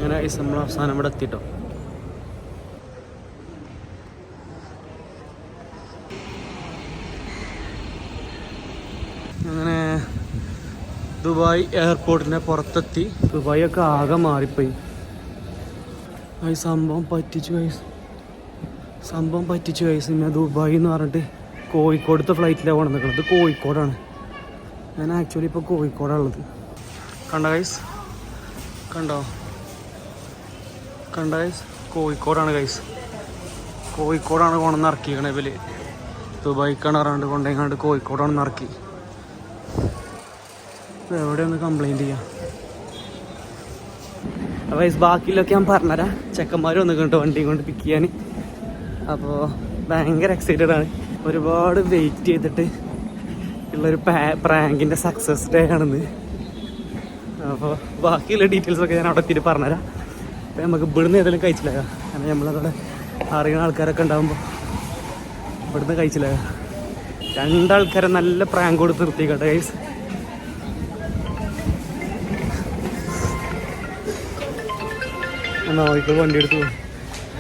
അങ്ങനെ നമ്മൾ അവസാനം ഇവിടെ എത്തിട്ടോ. അങ്ങനെ ദുബായ് എയർപോർട്ടിൻ്റെ പുറത്തെത്തി. ദുബായ് ഒക്കെ ആകെ മാറിപ്പോയി. സംഭവം പറ്റിച്ചു കൈസ്. പിന്നെ ദുബായ് എന്ന് പറഞ്ഞിട്ട് കോഴിക്കോടത്തെ ഫ്ലൈറ്റിലാണ് കൊണ്ട് നിൽക്കുന്നത്. ഇത് കോഴിക്കോടാണ്. ഞാൻ ആക്ച്വലി ഇപ്പോൾ കോഴിക്കോടാണ് ഉള്ളത്. കണ്ടോ ഗൈസ്? കണ്ടോ ഗൈസ്? കോഴിക്കോടാണ് ഗൈസ്. കോഴിക്കോടാണ് കൊണ്ടുവന്ന് ഇറക്കിക്കണേ ഇവർ. ദുബായിക്കാണ് പറഞ്ഞിട്ട് കൊണ്ടെങ്ങാണ്ട് കോഴിക്കോടാണ് ഇറക്കി. എവിടെയൊന്ന് കംപ്ലൈൻറ്റ് ചെയ്യാം. അപ്പോൾ ബാക്കിയിലൊക്കെ ഞാൻ പറഞ്ഞുതരാം. ചെക്കന്മാർ വന്നിട്ടുണ്ട് വണ്ടിയും കൊണ്ട് പിക്ക് ചെയ്യാൻ. അപ്പോൾ ഭയങ്കര എക്സൈറ്റഡ് ആണ്. ഒരുപാട് വെയിറ്റ് ചെയ്തിട്ട് ഉള്ളൊരു പ്രാങ്കിൻ്റെ സക്സസ് ഡേ ആണെന്ന്. അപ്പോൾ ബാക്കിയുള്ള ഡീറ്റെയിൽസൊക്കെ ഞാൻ അവിടെ എത്തിയിട്ട് പറഞ്ഞുതരാം. അപ്പോൾ നമുക്ക് ഇവിടുന്ന് ഏതെങ്കിലും കഴിച്ചില്ലാകാം. കാരണം നമ്മളവിടെ അറിയുന്ന ആൾക്കാരൊക്കെ ഉണ്ടാകുമ്പോൾ ഇവിടുന്ന് കഴിച്ചില്ലാകാം. രണ്ടാൾക്കാരെ നല്ല പ്രാങ്ക് കൊടുത്ത് നിർത്തിക്കട്ടെ ഗൈസ്. ഇപ്പോൾ വണ്ടി എടുത്തു പോകും.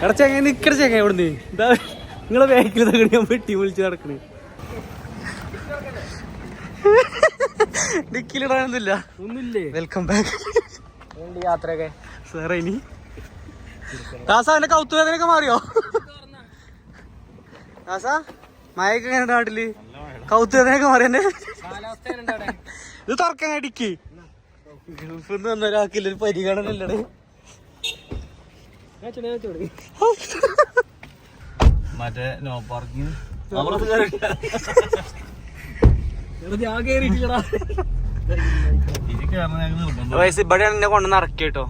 എടാ ചെങ്ങ നിൽക്കട ചെങ്ങ ഇവിടുന്ന്. എന്താ നിങ്ങളെ ബാക്കിൽ തകണി ഞാൻ വെട്ടി വിളിച്ച് നടക്കണേ. ഡിക്കിലിടാനൊന്നുമില്ല, ഒന്നുമില്ലേ. Welcome back. യാത്രയൊക്കെ സാറേ ഇനി ദാസ എന്റെ കൗത്തുവേദനയൊക്കെ മാറിയോ? ദാസ മഴയൊക്കെ എങ്ങനെ നാട്ടില്? കൗത്തുവേദനയൊക്കെ മാറി എന്നെ. ഇത് തുറക്കാൻ ഡിക്കി ഗൾഫിൽ നിന്ന് വന്ന ഒരാൾക്കില്ലൊരു പരിഗണനല്ലേ? മറ്റേ നോ പാർക്കിങ് ഇവിടെയാണ് എന്നെ കൊണ്ടുവന്ന് ഇറക്കി കേട്ടോ.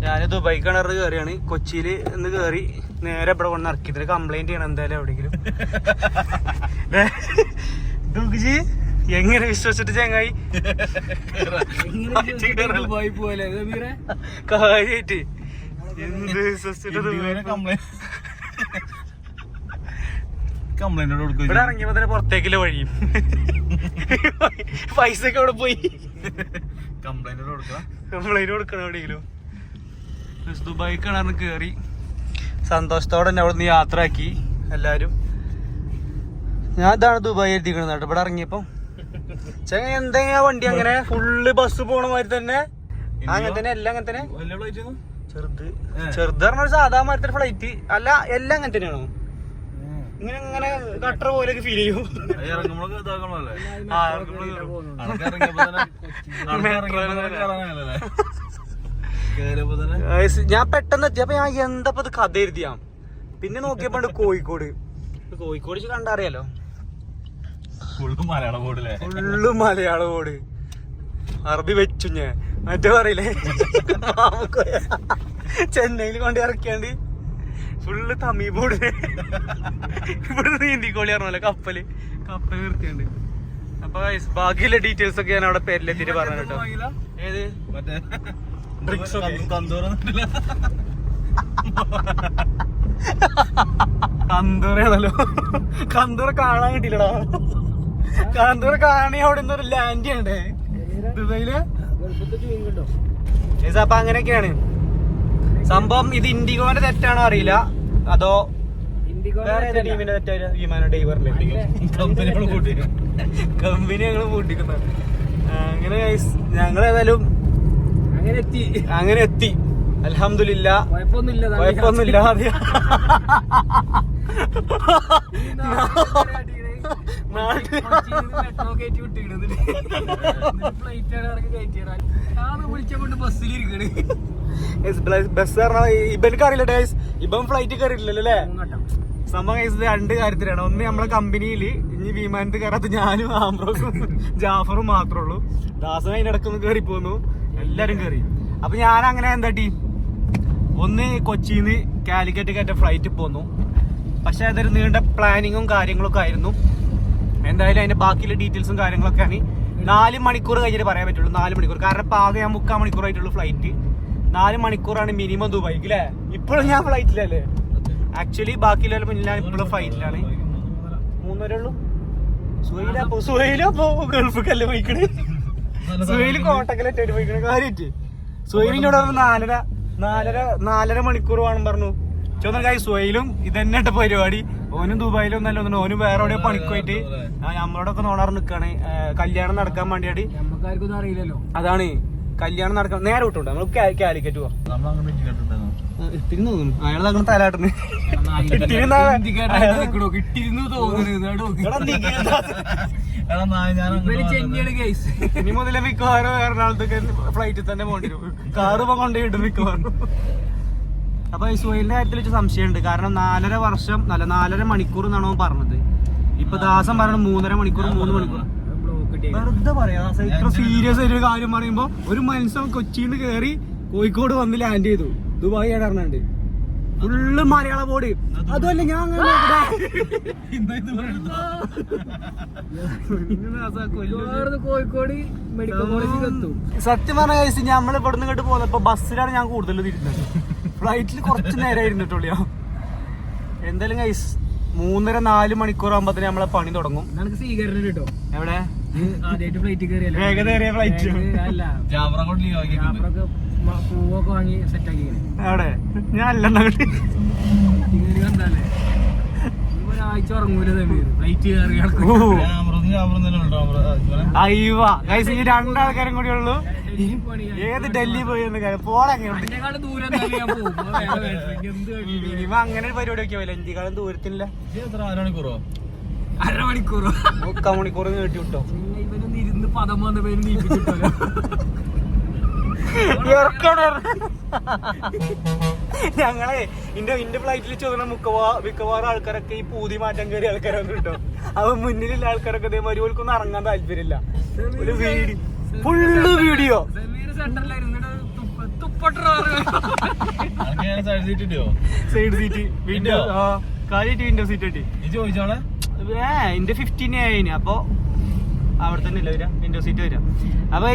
ഞാൻ ദുബായ് കിണർ കയറിയാണ്. കൊച്ചിയിൽ നിന്ന് കയറി നേരെ ഇവിടെ കൊണ്ടുവന്ന് ഇറക്കി. ഇതിന് കംപ്ലൈന്റ് ചെയ്യണം എന്തായാലും എവിടെയെങ്കിലും. ദുഃഖി എങ്ങനെ വിശ്വസിച്ചിട്ട് ചങ്ങായി കാര്യായിട്ട് എന്ത് വിശ്വസിച്ചിട്ട് ഇവിടെ ഇറങ്ങിയപ്പോ തന്നെ പുറത്തേക്കില്ല വഴിയും. പൈസ ഒക്കെ അവിടെ പോയി. കംപ്ലൈന്റ് കൊടുക്കണം എവിടെയെങ്കിലും. ദുബായ് കിണറിന് കയറി സന്തോഷത്തോടെ തന്നെ അവിടെ നിന്ന് യാത്ര ആക്കി എല്ലാരും. ഞാൻ ഇതാണ് ദുബായ് എത്തിക്കണത് കേട്ടോ. ഇവിടെ ഇറങ്ങിയപ്പോ ചെങ്ങ എന്തെങ്കിലും വണ്ടി അങ്ങനെ ഫുള്ള് ബസ് പോണ മാതിരി തന്നെ. അങ്ങനെ തന്നെ എല്ലാം അങ്ങനെ തന്നെ. ചെറുത് പറഞ്ഞ സാധാ മാതിരി ഫ്ലൈറ്റ് അല്ല, എല്ലാം അങ്ങനെ തന്നെയാണോ? ഇങ്ങനെ ഇങ്ങനെ കട്ടർ പോലെ ഫീൽ ചെയ്യും. ഞാൻ പെട്ടെന്ന് എത്തിയപ്പോ ഞാൻ എന്താ ഇത് കഥ എഴുതിയാ. പിന്നെ നോക്കിയപ്പോ കോഴിക്കോട് കണ്ടറിയാലോ. ഫുള്ള് മലയാള ബോർഡ്. അറബി വെച്ചു ഞാൻ. മറ്റേ പറയില്ലേ ചെന്നൈയിൽ കൊണ്ട് ഇറക്കിയാണ്ട് ഫുള്ള് തമിഴ് ബോർഡ്. ഇവിടെ നീന്തിക്കോളി പറഞ്ഞല്ലോ കപ്പല് നിർത്തിയാണ്ട്. അപ്പൊ ബാക്കിയുള്ള ഡീറ്റെയിൽസ് ഒക്കെ ഞാൻ അവിടെ പേരിലെത്തിട്ട് പറഞ്ഞു കേട്ടോ. ഏത് മറ്റേ കന്തൂറാണല്ലോ. കന്തൂർ കാണാൻ കിട്ടില്ലടാ. കന്തൂർ കാണി അവിടെ നിന്നൊരു ലാൻഡ് ചെയ്യണ്ടേ ദുബൈയില്. അപ്പൊ അങ്ങനെയൊക്കെയാണ് സംഭവം. ഇത് ഇൻഡിഗോന്റെ തെറ്റാണോ അറിയില്ല, അതോ വേറെ ഏതാ ടീമിന്റെ തെറ്റാ? വിമാന ഡ്രൈവറിന്റെ കമ്പനി ഞങ്ങള് പൂട്ടിക്കുന്ന. അങ്ങനെ ഞങ്ങൾ ഏതായാലും അങ്ങനെ എത്തി. അൽഹംദുലില്ലാ, കുഴപ്പമൊന്നുമില്ല. ബസ് പറഞ്ഞാൽ ഇവർക്ക് അറിയില്ല ഡേസ്. ഇപ്പം ഫ്ലൈറ്റ് കയറിയില്ലല്ലോ അല്ലേ? സംഭവം രണ്ട് കാര്യത്തിലാണ്. ഒന്ന് നമ്മളെ കമ്പനിയിൽ ഇനി വിമാനത്തിൽ കയറാത്ത ഞാനും ആംബ്രോസും ജാഫറും മാത്രമേ ഉള്ളൂ. ദാസൻ അതിനിടക്കൊന്ന് കയറി പോന്നു. എല്ലാരും കയറി. അപ്പൊ ഞാൻ അങ്ങനെ എന്താട്ടി ഒന്ന് കൊച്ചിന്ന് കാലിക്കറ്റ് കയറ്റ ഫ്ലൈറ്റ് പോന്നു. പക്ഷെ അതൊരു നീണ്ട പ്ലാനിങ്ങും കാര്യങ്ങളൊക്കെ ആയിരുന്നു. എന്തായാലും അതിന്റെ ബാക്കിയുള്ള ഡീറ്റെയിൽസും കാര്യങ്ങളൊക്കെയാണ് 4 മണിക്കൂർ കഴിഞ്ഞിട്ട് പറയാൻ പറ്റുള്ളൂ. 4 മണിക്കൂർ. കാരണം ഇപ്പൊ ആകെ ഞാൻ 3/4 മണിക്കൂറായിട്ടുള്ളൂ ഫ്ലൈറ്റ്. 4 മണിക്കൂറാണ് മിനിമം ദുബായിക്ക് അല്ലേ? ഇപ്പോഴും ഞാൻ ഫ്ലൈറ്റിലല്ലേ ആക്ച്വലി. ബാക്കിയുള്ള മുന്നിൽ ഞാൻ ഇപ്പോഴും ഫ്ലൈറ്റിലാണ്. 3 വരെ ഉള്ളൂ. സുഹൈലപ്പോ ഗൾഫിക്കല്ലേ പോയിക്കണ്. സുഹൈല് കോട്ടക്കലായിട്ട് പോയിക്കണ് കാര്യമായിട്ട്. സുഹൈലിനോട് 4:30 4.5 മണിക്കൂർ വേണം പറഞ്ഞു. ചോദിക്കാൻ സുഹൈലും ഇതന്നെ പരിപാടി. ഓനും ദുബായിലും ഒന്നല്ല ഒന്നും, ഓനും വേറെ എവിടെയോ പണിക്കുപോയിട്ട് നമ്മളോടൊക്കെ നോണാറ് നിക്കാണ്. കല്യാണം നടക്കാൻ വേണ്ടിയാടി. നമുക്കാർക്കൊന്നും അറിയില്ലല്ലോ. അതാണ് കല്യാണം നടക്കാൻ നേരെ വിട്ടുണ്ടോ നമ്മൾ കാലിക്കറ്റ് പോവാം. ഇട്ടിരുന്നു തോന്നുന്നു അയാൾ അങ്ങനെ തലാട്ടുന്നു. ഇനി മുതലേ മിക്കവാറും എറണാകുളത്തേക്ക് ഫ്ലൈറ്റിൽ തന്നെ പോകേണ്ടി വരും. കാറ് ഇപ്പൊ കൊണ്ടുപോയിട്ട് മിക്കവാറും. അപ്പൊ ഈ സുഹൈലിന്റെ കാര്യത്തിൽ വെച്ച് സംശയമുണ്ട്. കാരണം 4.5 മണിക്കൂർ എന്നാണ് അവൻ പറഞ്ഞത്. ഇപ്പൊ ദാസം പറഞ്ഞത് 3.5 മണിക്കൂർ 3 മണിക്കൂർ. വെറുതെ പറയാ ഇത്ര സീരിയസ് ആയിട്ട് ഒരു കാര്യം പറയുമ്പോ ഒരു മനുഷ്യൻ കൊച്ചിയിൽ കയറി കോഴിക്കോട് വന്ന് ലാൻഡ് ചെയ്തു. ദുബായ് ഇടർന്നുണ്ട് ഫുള്ള് മലയാള ബോർഡ്. അതുമല്ല ഞാൻ കോഴിക്കോട് മെഡിക്കൽ കോളേജിൽ എത്തും. സത്യം പറഞ്ഞ കഴിച്ച് നമ്മൾ ഇവിടുന്ന് ഇങ്ങോട്ട് പോകുന്നപ്പോ ബസ്സിലാണ് ഞാൻ കൂടുതൽ തിരുന്നത്. ഫ്ലൈറ്റിൽ കുറച്ച് നേരം ഇരുന്നിട്ടുള്ളൂ. എന്തായാലും കൈസ് 3.5-4 മണിക്കൂർ ആകുമ്പത്തിന് നമ്മളെ പണി തുടങ്ങും. നമുക്ക് സ്വീകരണം കിട്ടോ. എവിടെ ആദ്യമായിട്ട് ഫ്ലൈറ്റ് കയറിയല്ലോ. വേഗതയേറിയ ഫ്ലൈറ്റ് അല്ല പൂവൊക്കെ വാങ്ങി സെറ്റാക്കി. എവിടെ ഞാൻ അല്ല കണ്ടാലേ ഒരാഴ്ച ഉറങ്ങൂല ഫ്ലൈറ്റ് കയറി. അയ്യോ ഗൈസ് ഈ 2 ആൾക്കാരും കൂടി ഉള്ളൂ. ഏത് ഡൽഹി പോയി പോളങ്ങനെയുണ്ട്. മിനിമം അങ്ങനെ ഒരു പരിപാടി ഒക്കെ പോയില്ല. ഇന്ത്യക്കാളും ദൂരത്തില്ല. 1/2 മണിക്കൂറോ 3 മണിക്കൂർ നീട്ടി വിട്ടോ. ഇവനൊന്ന് ഇരുന്ന് പദം വന്ന പേര് നീപ്പിച്ചിട്ടോ. ഞങ്ങളെ ഇന്റെ ഫ്ലൈറ്റിൽ ചോദിക്കുന്ന മിക്കവാറും ആൾക്കാരൊക്കെ ഈ പൂതി മാറ്റാൻ കയറിയ ആൾക്കാരൊന്നും കിട്ടും. അപ്പൊ മുന്നിലുള്ള ആൾക്കാരൊക്കെ ഇതേമാതിരി ഓൽക്കൊന്നും ഇറങ്ങാൻ താല്പര്യമില്ല. ഒരു video full video side seat window കാര്യമായിട്ട് വിൻഡോ സീറ്റ് കിട്ടി. എന്റെ 15 അപ്പൊ അവിടെ തന്നെ ഇല്ല വരാ വിൻഡോ സീറ്റ് വരാം. അപ്പൊ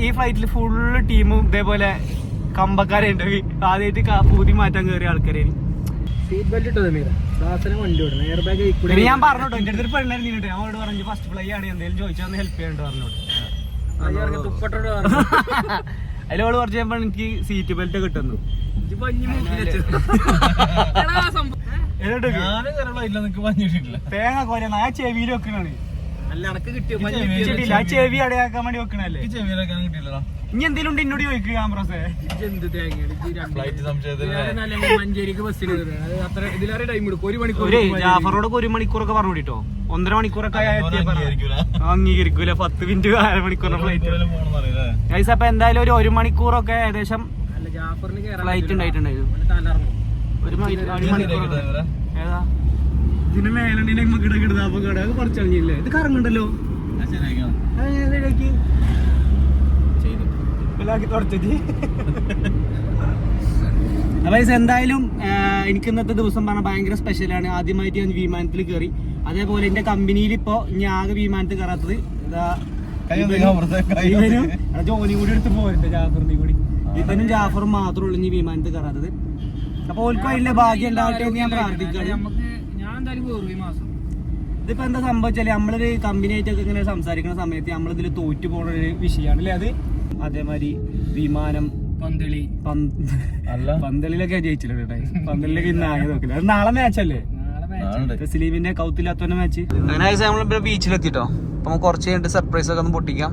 ഈ ഫ്ലൈറ്റിൽ ഫുള്ള് ടീമും ഇതേപോലെ കമ്പക്കാരുണ്ട്. ആദ്യമായിട്ട് പൂതി മാറ്റാൻ കയറിയ ആൾക്കാരെ. സീറ്റ് ബെൽറ്റ് ഇട്ടോ വണ്ടി ഓടണം. എയർ ബാഗ് പിന്നെ ഞാൻ പറഞ്ഞോട്ടോ എന്റെ അടുത്ത് പെണ്ണായി നിന്നിട്ട് ഞാൻ അവരോട് പറഞ്ഞു ഫസ്റ്റ് ഫ്ലൈ ആണ് എന്തെങ്കിലും ചോദിച്ചാൽ ഹെൽപ്പ് ചെയ്യാണ്ട് പറഞ്ഞോട്ട്. അതിലോട് കുറച്ച് കഴിയുമ്പോൾ എനിക്ക് സീറ്റ് ബെൽറ്റ് കിട്ടുന്നു. തേങ്ങ കോല ആ ചെവിയിൽ വെക്കണാണ്. ആ ചെവി അടയാക്കാൻ വേണ്ടി വെക്കണല്ലേ. ഇനി എന്തെങ്കിലും ഉണ്ട് എന്നോട് ചോദിക്കുക ക്യാമറസേ. മഞ്ചേരിക്ക് ബസ്സിൽ ഇതിലേറെ ടൈം എടുക്കും. 1 മണിക്കൂർ. ജാഫറോടൊക്കെ 1 മണിക്കൂറൊക്കെ പറഞ്ഞു കേട്ടോ. 1.5 മണിക്കൂറൊക്കെ അംഗീകരിക്കൂല. 10 മിനിറ്റ് 1/2 മണിക്കൂറിന്റെ ഫ്ലൈറ്റ്. അപ്പൊ എന്തായാലും ഒരു 1 മണിക്കൂറൊക്കെ ഏകദേശം ഫ്ലൈറ്റ് ഉണ്ടായിട്ടുണ്ടായിരുന്നു. 1 മണിക്കൂർ ഏതാ ഇതിന് മേലുണ്ടെങ്കിൽ നമുക്ക് ഇടക്കിടുന്ന അപ്പൊ കട കുറച്ചറിഞ്ഞില്ലേ. ഇത് കറങ്ങുണ്ടല്ലോ തുടച്ചി. അപ്പൊ എന്തായാലും എനിക്ക് ഇന്നത്തെ ദിവസം പറഞ്ഞാൽ ഭയങ്കര സ്പെഷ്യലാണ്. ആദ്യമായിട്ട് ഞാൻ വിമാനത്തിൽ കയറി. അതേപോലെ എന്റെ കമ്പനിയിൽ ഇപ്പൊ ഞാൻ ആകെ വിമാനത്തിൽ കയറാത്തത് ജോലി കൂടി എടുത്ത് പോരുന്നുണ്ട്. ജാഫറിന്റെ കൂടി ഇവനും ജാഫറും മാത്രമേ ഉള്ളൂ ഈ വിമാനത്തിൽ കയറാത്തത്. അപ്പൊ ഓൽക്കും അതിന്റെ ഭാഗ്യം ഉണ്ടാവട്ടെ എന്ന് ഞാൻ പ്രാർത്ഥിക്കുകയാണ്. ഇതിപ്പോ എന്താ സംഭവിച്ചാല് നമ്മളൊരു കമ്പനിയായിട്ടൊക്കെ ഇങ്ങനെ സംസാരിക്കുന്ന സമയത്ത് നമ്മളിതിൽ തോറ്റു പോണ ഒരു വിഷയമാണ് അല്ലേ അത്. അതേമാതിരി വിമാനം പന്തളിലൊക്കെ ജയിച്ചില്ല കേട്ടോ. പന്തളിലൊക്കെ ഇന്ന് ആകെ നോക്കില്ല. അത് നാളെ മാച്ചല്ലേ തസ്ലീമിന്റെ കൗത്തില്ലാത്തവന്റെ മാച്ച്. അങ്ങനെ നമ്മളിപ്പോ ബീച്ചിലെത്തിട്ടോ. അപ്പൊ നമുക്ക് കുറച്ച് കഴിഞ്ഞിട്ട് സർപ്രൈസ് ഒക്കെ ഒന്ന് പൊട്ടിക്കാം.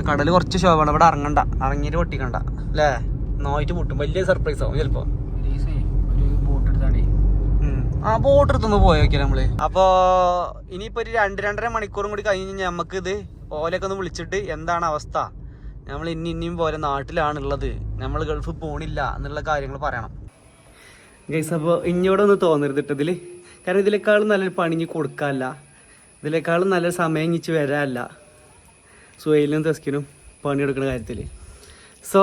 കടല് കുറച്ച് ശോഭമാണ്. ഇവിടെ ഇറങ്ങണ്ട, ഇറങ്ങിയിട്ട് പൊട്ടിക്കണ്ട അല്ലേ. നോയിട്ട് പൊട്ടും. വലിയ സർപ്രൈസ് ആവും ചിലപ്പോ. ആ ബോട്ട് എടുത്തൊന്ന് പോയോക്കെ നമ്മള്. അപ്പൊ ഇനിയിപ്പോ ഒരു 2-2.5 മണിക്കൂറും കൂടി കഴിഞ്ഞ് നമുക്ക് ഇത് ഓലൊക്കെ ഒന്ന് വിളിച്ചിട്ട് എന്താണ് അവസ്ഥ, നമ്മൾ ഇനിയും പോലെ നാട്ടിലാണുള്ളത്, നമ്മൾ ഗൾഫ് പോണില്ല എന്നുള്ള കാര്യങ്ങൾ പറയണം ഗൈസ്. അപ്പോൾ ഇഞ്ഞോടെ ഒന്ന് തോന്നരുത് ഇട്ടതില്. കാരണം ഇതിനേക്കാളും നല്ലൊരു പണി ഇനി കൊടുക്കാനല്ല, ഇതിനേക്കാളും നല്ലൊരു സമയം ഇഞ്ഞിച്ച് വരാനല്ല സുഹൈലിനും തസ്കിനും പണിയെടുക്കുന്ന കാര്യത്തിൽ. സോ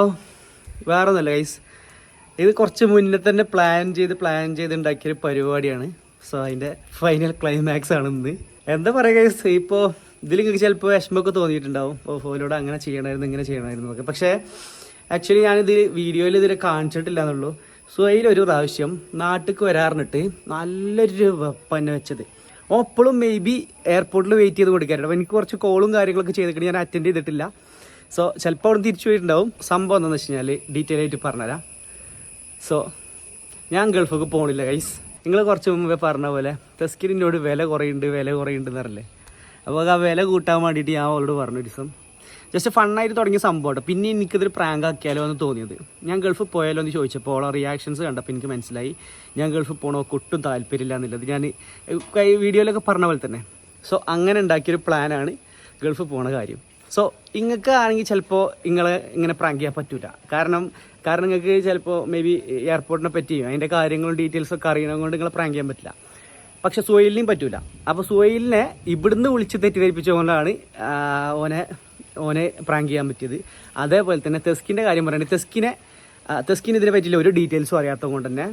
വേറെ ഒന്നുമല്ല ഗൈസ്, ഇത് കുറച്ച് മുന്നേ തന്നെ പ്ലാൻ ചെയ്ത് ഉണ്ടാക്കിയൊരു പരിപാടിയാണ്. സോ അതിൻ്റെ ഫൈനൽ ക്ലൈമാക്സ് ആണ് ഇന്ന്. എന്താ പറയുക ഗൈസ്, ഇപ്പോൾ ഇതിൽ നിങ്ങൾക്ക് ചിലപ്പോൾ വിഷമമൊക്കെ തോന്നിയിട്ടുണ്ടാവും, ഫോലോട് അങ്ങനെ ചെയ്യണമായിരുന്നു ഇങ്ങനെ ചെയ്യണമായിരുന്നു എന്നൊക്കെ. പക്ഷേ ആക്ച്വലി ഞാനിത് വീഡിയോയിൽ ഇതിനെ കാണിച്ചിട്ടില്ല എന്നുള്ളൂ. സോ അതിലൊരു പ്രാവശ്യം നാട്ടിലേക്ക് വരാറിഞ്ഞിട്ട് നല്ലൊരു വെപ്പന്നെ വെച്ചത്. അപ്പോഴും മേ ബി എയർപോർട്ടിൽ വെയിറ്റ് ചെയ്ത് കൊടുക്കാറുണ്ട്. അപ്പോൾ എനിക്ക് കുറച്ച് കോളും കാര്യങ്ങളൊക്കെ ചെയ്തിട്ട് ഞാൻ അറ്റൻഡ് ചെയ്തിട്ടില്ല. സോ ചിലപ്പോൾ അവിടെ തിരിച്ചു പോയിട്ടുണ്ടാവും. സംഭവം എന്താണെന്ന് വെച്ച് കഴിഞ്ഞാൽ ഡീറ്റെയിൽ ആയിട്ട് പറഞ്ഞുതരാം. സോ ഞാൻ ഗൾഫൊക്കെ പോകണില്ല ഗൈസ്. നിങ്ങൾ കുറച്ച് മുമ്പേ പറഞ്ഞ പോലെ തെസ്കിനോട് വില കുറയുന്നുണ്ട് എന്നറിയില്ലേ. അപ്പോൾ ആ വില കൂട്ടാൻ വേണ്ടിയിട്ട് ഞാൻ അവളോട് പറഞ്ഞു ഒരു ദിവസം. ജസ്റ്റ് ഫണ്ണായിട്ട് തുടങ്ങിയ സംഭവം. പിന്നെ എനിക്കിതൊരു പ്രാങ്ക് ആക്കിയാലോ എന്ന് തോന്നിയത്. ഞാൻ ഗൾഫിൽ പോയാലോ എന്ന് ചോദിച്ചപ്പോൾ ഓളെ റിയാക്ഷൻസ് കണ്ടപ്പോൾ എനിക്ക് മനസ്സിലായി ഞാൻ ഗൾഫിൽ പോകണമൊക്കെ ഒട്ടും താല്പര്യമില്ല എന്നുള്ളത്. ഞാൻ വീഡിയോയിലൊക്കെ പറഞ്ഞ പോലെ തന്നെ. സോ അങ്ങനെ ഉണ്ടാക്കിയൊരു പ്ലാനാണ് ഗൾഫിൽ പോണ കാര്യം. സോ നിങ്ങൾക്ക് ആണെങ്കിൽ ചിലപ്പോൾ നിങ്ങളെ ഇങ്ങനെ പ്രാങ്ക് ചെയ്യാൻ പറ്റില്ല. കാരണം നിങ്ങൾക്ക് ചിലപ്പോൾ മേ ബി എയർപോർട്ടിനെ പറ്റിയും അതിൻ്റെ കാര്യങ്ങളും ഡീറ്റെയിൽസൊക്കെ അറിയണം കൊണ്ട് നിങ്ങളെ പ്രാങ്ക് ചെയ്യാൻ പറ്റില്ല. പക്ഷെ സുഹൈലിനെയും പറ്റൂല. അപ്പോൾ സുഹൈലിനെ ഇവിടുന്ന് വിളിച്ച് തെറ്റിദ്ധരിപ്പിച്ചുകൊണ്ടാണ് ഓനെ പ്രാങ്ക് ചെയ്യാൻ പറ്റിയത്. അതേപോലെ തന്നെ തെസ്കിൻ്റെ കാര്യം പറയുന്നത് തെസ്കിന് ഇതിനെ പറ്റിയില്ല ഒരു ഡീറ്റെയിൽസും അറിയാത്തത് കൊണ്ട് തന്നെ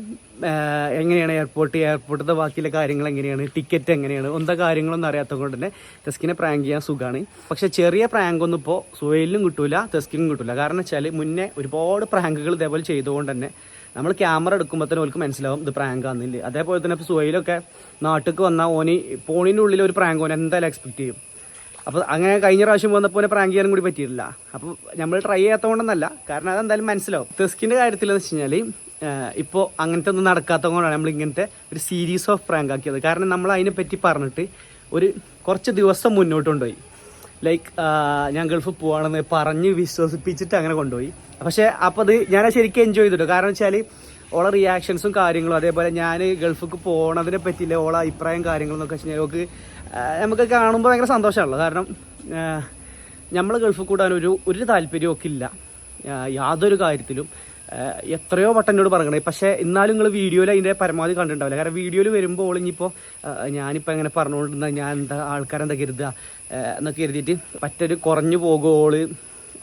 എങ്ങനെയാണ് എയർപോർട്ടിലത്തെ ബാക്കിയുള്ള കാര്യങ്ങൾ എങ്ങനെയാണ്, ടിക്കറ്റ് എങ്ങനെയാണ്, ഒന്നും കാര്യങ്ങളൊന്നും അറിയാത്തത് കൊണ്ട് തന്നെ തെസ്കിനെ പ്രാങ്ക് ചെയ്യാൻ സുഖമാണ്. പക്ഷേ ചെറിയ പ്രാങ്കൊന്നും ഇപ്പോൾ സുഹൈലിനും കിട്ടൂല, തെസ്കിനും കിട്ടൂല. കാരണം വെച്ചാൽ മുന്നേ ഒരുപാട് പ്രാങ്കുകൾ ഇതേപോലെ ചെയ്തുകൊണ്ട് തന്നെ നമ്മൾ ക്യാമറ എടുക്കുമ്പോൾ തന്നെ ഓർക്ക് മനസ്സിലാവും ഇത് പ്രാങ്ക് ആണെന്നില്ല. അതേപോലെ തന്നെ ഇപ്പോൾ സുഹൈലൊക്കെ നാട്ടിലേക്ക് വന്നാൽ ഫോണിൻ്റെ ഉള്ളിൽ ഒരു പ്രാങ്ക് എന്തായാലും എക്സ്പെക്ട് ചെയ്യും. അപ്പോൾ അങ്ങനെ കഴിഞ്ഞ പ്രാവശ്യം വന്നപ്പോൾ പ്രാങ്ക് ചെയ്യാനും കൂടി പറ്റിയിട്ടില്ല. അപ്പോൾ നമ്മൾ ട്രൈ ചെയ്യാത്തതുകൊണ്ടൊന്നല്ല, കാരണം അതെന്തായാലും മനസ്സിലാവും. തെസ്കിൻ്റെ കാര്യത്തിൽ എന്ന് വെച്ച് കഴിഞ്ഞാൽ ഇപ്പോൾ അങ്ങനത്തെ ഒന്നും നടക്കാത്തത് കൊണ്ടാണ് നമ്മൾ ഇങ്ങനത്തെ ഒരു സീരീസ് ഓഫ് പ്രാങ്ക് ആക്കിയത്. കാരണം നമ്മൾ അതിനെപ്പറ്റി പറഞ്ഞിട്ട് കുറച്ച് ദിവസം മുന്നോട്ട് കൊണ്ടുപോയി. ലൈക്ക് ഞാൻ ഗൾഫിൽ പോവാണെന്ന് പറഞ്ഞ് വിശ്വസിപ്പിച്ചിട്ട് അങ്ങനെ കൊണ്ടുപോയി. പക്ഷേ അപ്പോൾ അത് ഞാനത് ശരിക്കും എൻജോയ് ചെയ്തിട്ടു. കാരണം വെച്ചാൽ ഓളെ റിയാക്ഷൻസും കാര്യങ്ങളും അതേപോലെ ഞാൻ ഗൾഫിലേക്ക് പോകണതിനെ പറ്റിയില്ല ഓളെ അഭിപ്രായം കാര്യങ്ങളെന്നൊക്കെ വെച്ച് കഴിഞ്ഞാൽ നമുക്ക് കാണുമ്പോൾ ഭയങ്കര സന്തോഷമാണല്ലോ. കാരണം നമ്മൾ ഗൾഫിൽ കൂടാൻ ഒരു താല്പര്യമൊക്കെ ഇല്ല യാതൊരു കാര്യത്തിലും. എത്രയോ വട്ടം എന്നോട് പറയണേ. പക്ഷേ എന്നാലും നിങ്ങൾ വീഡിയോയിൽ അതിൻ്റെ പരമാവധി കണ്ടിട്ടുണ്ടാവില്ല. കാരണം വീഡിയോയിൽ വരുമ്പോൾ ഇനിയിപ്പോൾ ഞാനിപ്പോൾ എങ്ങനെ പറഞ്ഞുകൊണ്ടിരുന്ന ഞാൻ ആൾക്കാരെന്താ കരുതുക എന്നൊക്കെ കരുതിയിട്ട് പറ്റൊരു കുറഞ്ഞു പോകുമോള്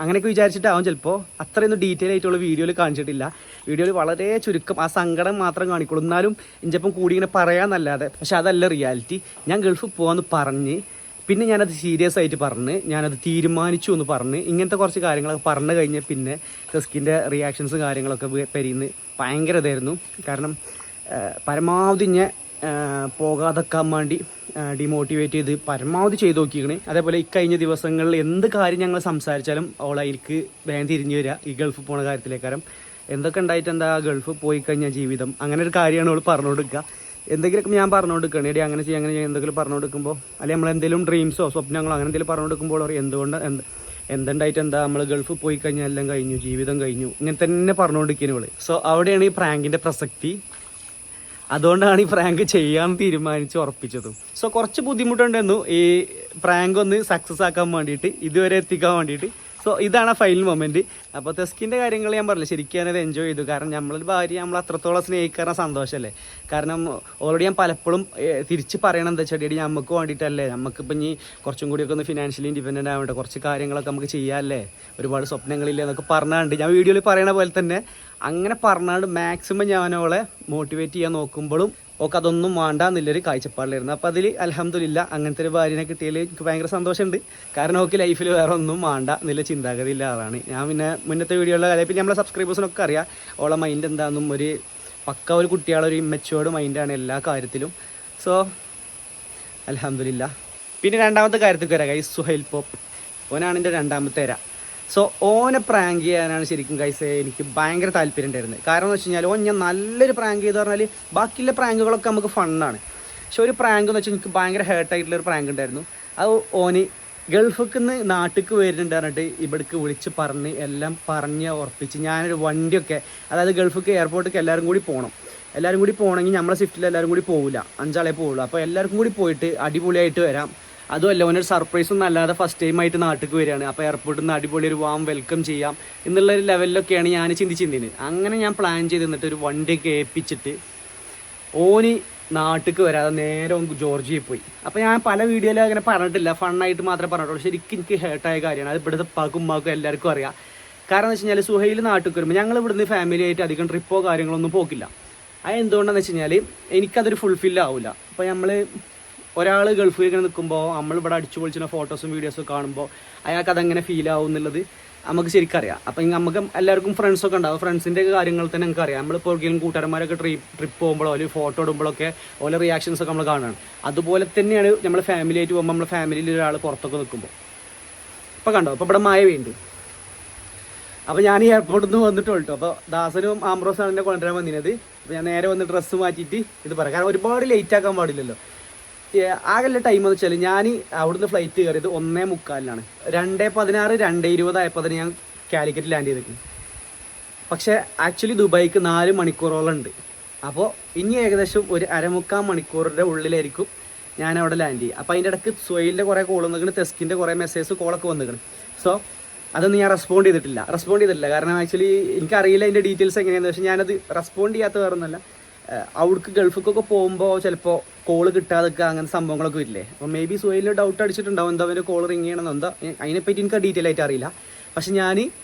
അങ്ങനെയൊക്കെ വിചാരിച്ചിട്ടാവും ചിലപ്പോൾ അത്രയൊന്നും ഡീറ്റെയിൽ ആയിട്ടുള്ള വീഡിയോയിൽ കാണിച്ചിട്ടില്ല. വീഡിയോയിൽ വളരെ ചുരുക്കം ആ സങ്കടം മാത്രം കാണിക്കുള്ളൂ. എന്നാലും ഇഞ്ചപ്പം കൂടി ഇങ്ങനെ പറയാമെന്നല്ലാതെ. പക്ഷെ അതല്ല റിയാലിറ്റി. ഞാൻ ഗൾഫിൽ പോകാമെന്ന് പറഞ്ഞ് പിന്നെ ഞാനത് സീരിയസ് ആയിട്ട് പറഞ്ഞ് ഞാനത് തീരുമാനിച്ചു എന്ന് പറഞ്ഞ് ഇങ്ങനത്തെ കുറച്ച് കാര്യങ്ങളൊക്കെ പറഞ്ഞു കഴിഞ്ഞ് പിന്നെ തെസ്കിൻ്റെ റിയാക്ഷൻസും കാര്യങ്ങളൊക്കെ പെരിയുന്ന ഭയങ്കര ഇതായിരുന്നു. കാരണം പരമാവധി ഞാൻ പോകാതെക്കാൻ വേണ്ടി ഡിമോട്ടിവേറ്റ് ചെയ്ത് പരമാവധി ചെയ്ത് നോക്കിക്കണേ. അതേപോലെ ഇക്കഴിഞ്ഞ ദിവസങ്ങളിൽ എന്ത് കാര്യം ഞങ്ങൾ സംസാരിച്ചാലും അവളതിലേക്ക് വേഗം തിരിഞ്ഞു വരിക ഈ ഗൾഫിൽ പോണ കാര്യത്തിലേക്കാരം. എന്തൊക്കെ ഉണ്ടായിട്ട് എന്താ ഗൾഫിൽ പോയി കഴിഞ്ഞാൽ ജീവിതം അങ്ങനെ ഒരു കാര്യമാണ് അവൾ പറഞ്ഞുകൊടുക്കുക. എന്തെങ്കിലുമൊക്കെ ഞാൻ പറഞ്ഞുകൊടുക്കുകയാണ് എടി അങ്ങനെ ചെയ്യാൻ എന്തെങ്കിലും പറഞ്ഞുകൊടുക്കുമ്പോൾ അല്ലെങ്കിൽ നമ്മളെന്തെങ്കിലും ഡ്രീംസോ സ്വപ്നങ്ങളോ അങ്ങനെ എന്തെങ്കിലും പറഞ്ഞുകൊടുക്കുമ്പോൾ അവർ എന്തുണ്ടായിട്ട് എന്താ നമ്മൾ ഗൾഫിൽ പോയി കഴിഞ്ഞാൽ എല്ലാം കഴിഞ്ഞു, ജീവിതം കഴിഞ്ഞു, ഇങ്ങനെ തന്നെ പറഞ്ഞുകൊണ്ടിരിക്കുന്നു ഇവള്. സോ അവിടെയാണ് ഈ പ്രാങ്കിൻ്റെ പ്രസക്തി. അതുകൊണ്ടാണ് ഈ പ്രാങ്ക് ചെയ്യാൻ തീരുമാനിച്ച് ഉറപ്പിച്ചതും. സോ കുറച്ച് ബുദ്ധിമുട്ടുണ്ടായിരുന്നു ഈ പ്രാങ്ക് ഒന്ന് സക്സസ് ആക്കാൻ വേണ്ടിയിട്ട്, ഇതുവരെ എത്തിക്കാൻ വേണ്ടിയിട്ട്. സോ ഇതാണ് ഫൈനൽ മൊമെന്റ്. അപ്പോൾ തെസ്കിൻ്റെ കാര്യങ്ങൾ ഞാൻ പറഞ്ഞില്ല, ശരിക്കും ഞാനത് എൻജോയ് ചെയ്തു. കാരണം നമ്മളൊരു ഭാര്യ നമ്മൾ അത്രത്തോളം സ്നേഹിക്കാറുള്ള സന്തോഷമല്ലേ. കാരണം ഓൾറെഡി ഞാൻ പലപ്പോഴും തിരിച്ച് പറയണം എന്താ വെച്ചാൽ എടി നമുക്ക് വേണ്ടിയിട്ടല്ലേ, നമുക്കിപ്പോൾ ഇനി കുറച്ചും കൂടിയൊക്കെ ഒന്ന് ഫിനാൻഷ്യലി ഇൻഡിപെൻഡൻ്റ് ആവട്ടെ, കുറച്ച് കാര്യങ്ങളൊക്കെ നമുക്ക് ചെയ്യാമല്ലേ, ഒരുപാട് സ്വപ്നങ്ങളില്ല എന്നൊക്കെ പറഞ്ഞാണ്ട് ഞാൻ വീഡിയോയിൽ പറയണ പോലെ തന്നെ അങ്ങനെ പറഞ്ഞാണ്ട് മാക്സിമം ഞാൻ അവളെ മോട്ടിവേറ്റ് ചെയ്യാൻ നോക്കുമ്പോഴും ഒക്കെ അതൊന്നും വേണ്ടാന്നുള്ളൊരു കാഴ്ചപ്പാടിലായിരുന്നു. അപ്പോൾ അതിൽ അൽഹംദുലില്ലാ അങ്ങനത്തെ ഒരു ഭാര്യനെ കിട്ടിയതിൽ എനിക്ക് ഭയങ്കര സന്തോഷമുണ്ട്. കാരണം ഒക്കെ ലൈഫിൽ വേറെ ഒന്നും വേണ്ട എന്നുള്ള ചിന്താഗതി ഇല്ല ആളാണ് ഞാൻ. പിന്നെ മുന്നത്തെ വീഡിയോയിലെ കാര്യം പിന്നെ നമ്മളെ സബ്സ്ക്രൈബേഴ്സിനൊക്കെ അറിയാം ഓളെ മൈൻഡ് എന്താണെന്നും ഒരു പക്ക ഒരു കുട്ടികളൊരു ഇമ്മച്ചുവേർഡ് മൈൻഡാണ് എല്ലാ കാര്യത്തിലും. സോ അൽഹംദുലില്ലാ. പിന്നെ രണ്ടാമത്തെ കാര്യത്തിൽ വരാം ഗൈസ്, സുഹൈൽ പോപ്പ്. ഓനാണ് എൻ്റെ രണ്ടാമത്തെ തര. സോ ഓനെ പ്രാങ്ക് ചെയ്യാനാണ് ശരിക്കും ഗൈസ് എനിക്ക് ഭയങ്കര താല്പര്യം ഉണ്ടായിരുന്നത്. കാരണം എന്ന് വെച്ച് കഴിഞ്ഞാൽ ഞാൻ നല്ലൊരു പ്രാങ്ക് ചെയ്ത് പറഞ്ഞാൽ ബാക്കിയുള്ള പ്രാങ്കുകളൊക്കെ നമുക്ക് ഫണ്ണാണ്. പക്ഷെ ഒരു പ്രാങ്ക് എന്ന് വെച്ചാൽ എനിക്ക് ഭയങ്കര ഹേർട്ടായിട്ടുള്ളൊരു പ്രാങ്ക് ഉണ്ടായിരുന്നു. അത് ഓന് ഗൾഫിൽ നിന്ന് നാട്ടിലേക്ക് വരുന്നുണ്ട് പറഞ്ഞിട്ട് ഇവിടേക്ക് വിളിച്ച് പറഞ്ഞ് എല്ലാം പറഞ്ഞ് ഉറപ്പിച്ച് ഞാനൊരു വണ്ടിയൊക്കെ, അതായത് ഗൾഫിലേക്ക് എയർപോർട്ടിലേക്ക് എല്ലാവരും കൂടി പോകണം. എല്ലാവരും കൂടി പോകണമെങ്കിൽ നമ്മളെ സ്വിഫ്റ്റിൽ എല്ലാവരും കൂടി പോകില്ല, 5 ആളെ പോവുള്ളൂ. അപ്പോൾ എല്ലാവർക്കും കൂടി പോയിട്ട് അടിപൊളിയായിട്ട് വരാം. അതുമല്ല ഓനൊരു സർപ്രൈസൊന്നും അല്ലാതെ ഫസ്റ്റ് ടൈമായിട്ട് നാട്ടിലേക്ക് വരികയാണ്. അപ്പോൾ എയർപോർട്ടിൽ നിന്ന് അടിപൊളി ഒരു വാം വെൽക്കം ചെയ്യാം എന്നുള്ളൊരു ലെവലിലൊക്കെയാണ് ഞാൻ ചിന്തിച്ചിരുന്നത്. അങ്ങനെ ഞാൻ പ്ലാൻ ചെയ്ത് നിന്നിട്ട് ഒരു വണ്ടിയൊക്കെ ഏൽപ്പിച്ചിട്ട് ഓന് നാട്ടിലേക്ക് വരാതെ നേരെ ജോർജിയയിൽ പോയി. അപ്പോൾ ഞാൻ പല വീഡിയോയിലും അങ്ങനെ പറഞ്ഞിട്ടില്ല, ഫണ്ണായിട്ട് മാത്രമേ പറഞ്ഞിട്ടുള്ളൂ. ശരിക്കും എനിക്ക് ഹേർട്ടായ കാര്യമാണ്. അത് ഇവിടുത്തെ ഉപ്പാക്കും ഉമ്മാക്കും എല്ലാവർക്കും അറിയാം. കാരണം എന്ന് വെച്ച് കഴിഞ്ഞാൽ സുഹൈൽ നാട്ടിലേക്ക് വരുമ്പോൾ ഞങ്ങൾ ഇവിടുന്ന് ഫാമിലി ആയിട്ട് അധികം ട്രിപ്പോ കാര്യങ്ങളൊന്നും പോക്കില്ല. അത് എന്തുകൊണ്ടാണെന്ന് വെച്ച് കഴിഞ്ഞാൽ എനിക്കതൊരു ഫുൾഫിൽ ആവില്ല. അപ്പോൾ നമ്മൾ ഒരാൾ ഗൾഫിൽ ഇങ്ങനെ നിൽക്കുമ്പോൾ നമ്മളിവിടെ അടിച്ചു പൊളിച്ചിന ഫോട്ടോസും വീഡിയോസും കാണുമ്പോൾ അയാൾക്ക് അതെങ്ങനെ ഫീൽ ആവും എന്നുള്ളത് നമുക്ക് ശരിക്കും അറിയാം. അപ്പം നമുക്ക് എല്ലാവർക്കും ഫ്രണ്ട്സൊക്കെ ഉണ്ടാവും. ഫ്രണ്ട്സിൻ്റെ കാര്യങ്ങൾ തന്നെ നമുക്ക് അറിയാം. നമ്മളിപ്പോൾ എവിടെയെങ്കിലും കൂട്ടുകാരന്മാരൊക്കെ ട്രിപ്പ് പോകുമ്പോഴോ അല്ലെങ്കിൽ ഫോട്ടോ ഇടുമ്പോഴൊക്കെ ഓരോ റിയാക്ഷൻസൊക്കെ നമ്മൾ കാണുകയാണ്. അതുപോലെ തന്നെയാണ് നമ്മൾ ഫാമിലി ആയിട്ട് പോകുമ്പോൾ നമ്മൾ ഫാമിലിയിൽ ഒരാൾ പുറത്തൊക്കെ നിൽക്കുമ്പോൾ. ഇപ്പോൾ കണ്ടോ, ഇപ്പോൾ ഇവിടെ മഴ പെയ്യുന്നുണ്ട്. അപ്പോൾ ഞാൻ ഈ എയർപോർട്ടിൽ നിന്ന് വന്നിട്ടുള്ളൂ കേട്ടോ. അപ്പോൾ ദാസനും ആംബ്രോസാണ് എന്നെ കൊണ്ടുവരാൻ വന്നിരുന്നത്. അപ്പോൾ ഞാൻ നേരെ വന്ന് ഡ്രസ്സ് മാറ്റിയിട്ട് ഇത് പറയാം, കാരണം ഒരുപാട് ലേറ്റ് ആക്കാൻ പാടില്ലല്ലോ. ആകെയുള്ള ടൈം എന്ന് വെച്ചാൽ ഞാൻ അവിടുന്ന് ഫ്ലൈറ്റ് കയറിയത് 1:45 2:16 2:20 ആയപ്പോൾ ഞാൻ കാലിക്കറ്റ് ലാൻഡ് ചെയ്തിട്ടുണ്ട്. പക്ഷേ ആക്ച്വലി ദുബായിക്ക് 4 മണിക്കൂറോളം ഉണ്ട്. അപ്പോൾ ഇനി ഏകദേശം ഒരു 1/4 മണിക്കൂറിൻ്റെ ഉള്ളിലായിരിക്കും ഞാൻ അവിടെ ലാൻഡ് ചെയ്യുക. അപ്പോൾ അതിൻ്റെ ഇടയ്ക്ക് സൊയിലിൻ്റെ കുറേ കോൾ വന്നിരിക്കണം, തെസ്കിൻ്റെ കുറേ മെസ്സേജ് കോളൊക്കെ വന്നിരിക്കണം. സോ അതൊന്നും ഞാൻ റെസ്പോണ്ട് ചെയ്തിട്ടില്ല. കാരണം ആക്ച്വലി എനിക്കറിയില്ല അതിൻ്റെ ഡീറ്റെയിൽസ് എങ്ങനെയാണെന്ന്. പക്ഷേ ഞാനത് റെസ്പോണ്ട് ചെയ്യാത്ത വേറൊന്നുമല്ല, അവിടേക്ക് ഗൾഫിക്കൊക്കെ പോകുമ്പോൾ ചിലപ്പോൾ കോള് കിട്ടാതൊക്കെ അങ്ങനെ സംഭവങ്ങളൊക്കെ ഇല്ലേ. അപ്പോൾ മേ ബി സൊയിലിൽ ഡൗട്ട് അടിച്ചിട്ടുണ്ടാവും, എന്താ അവൻ്റെ കോൾ റിങ് ചെയ്യണമെന്നോ എന്താ, അതിനെപ്പറ്റി എനിക്ക് ഡീറ്റെയിൽ ആയിട്ട് അറിയില്ല. പക്ഷെ ഞാൻ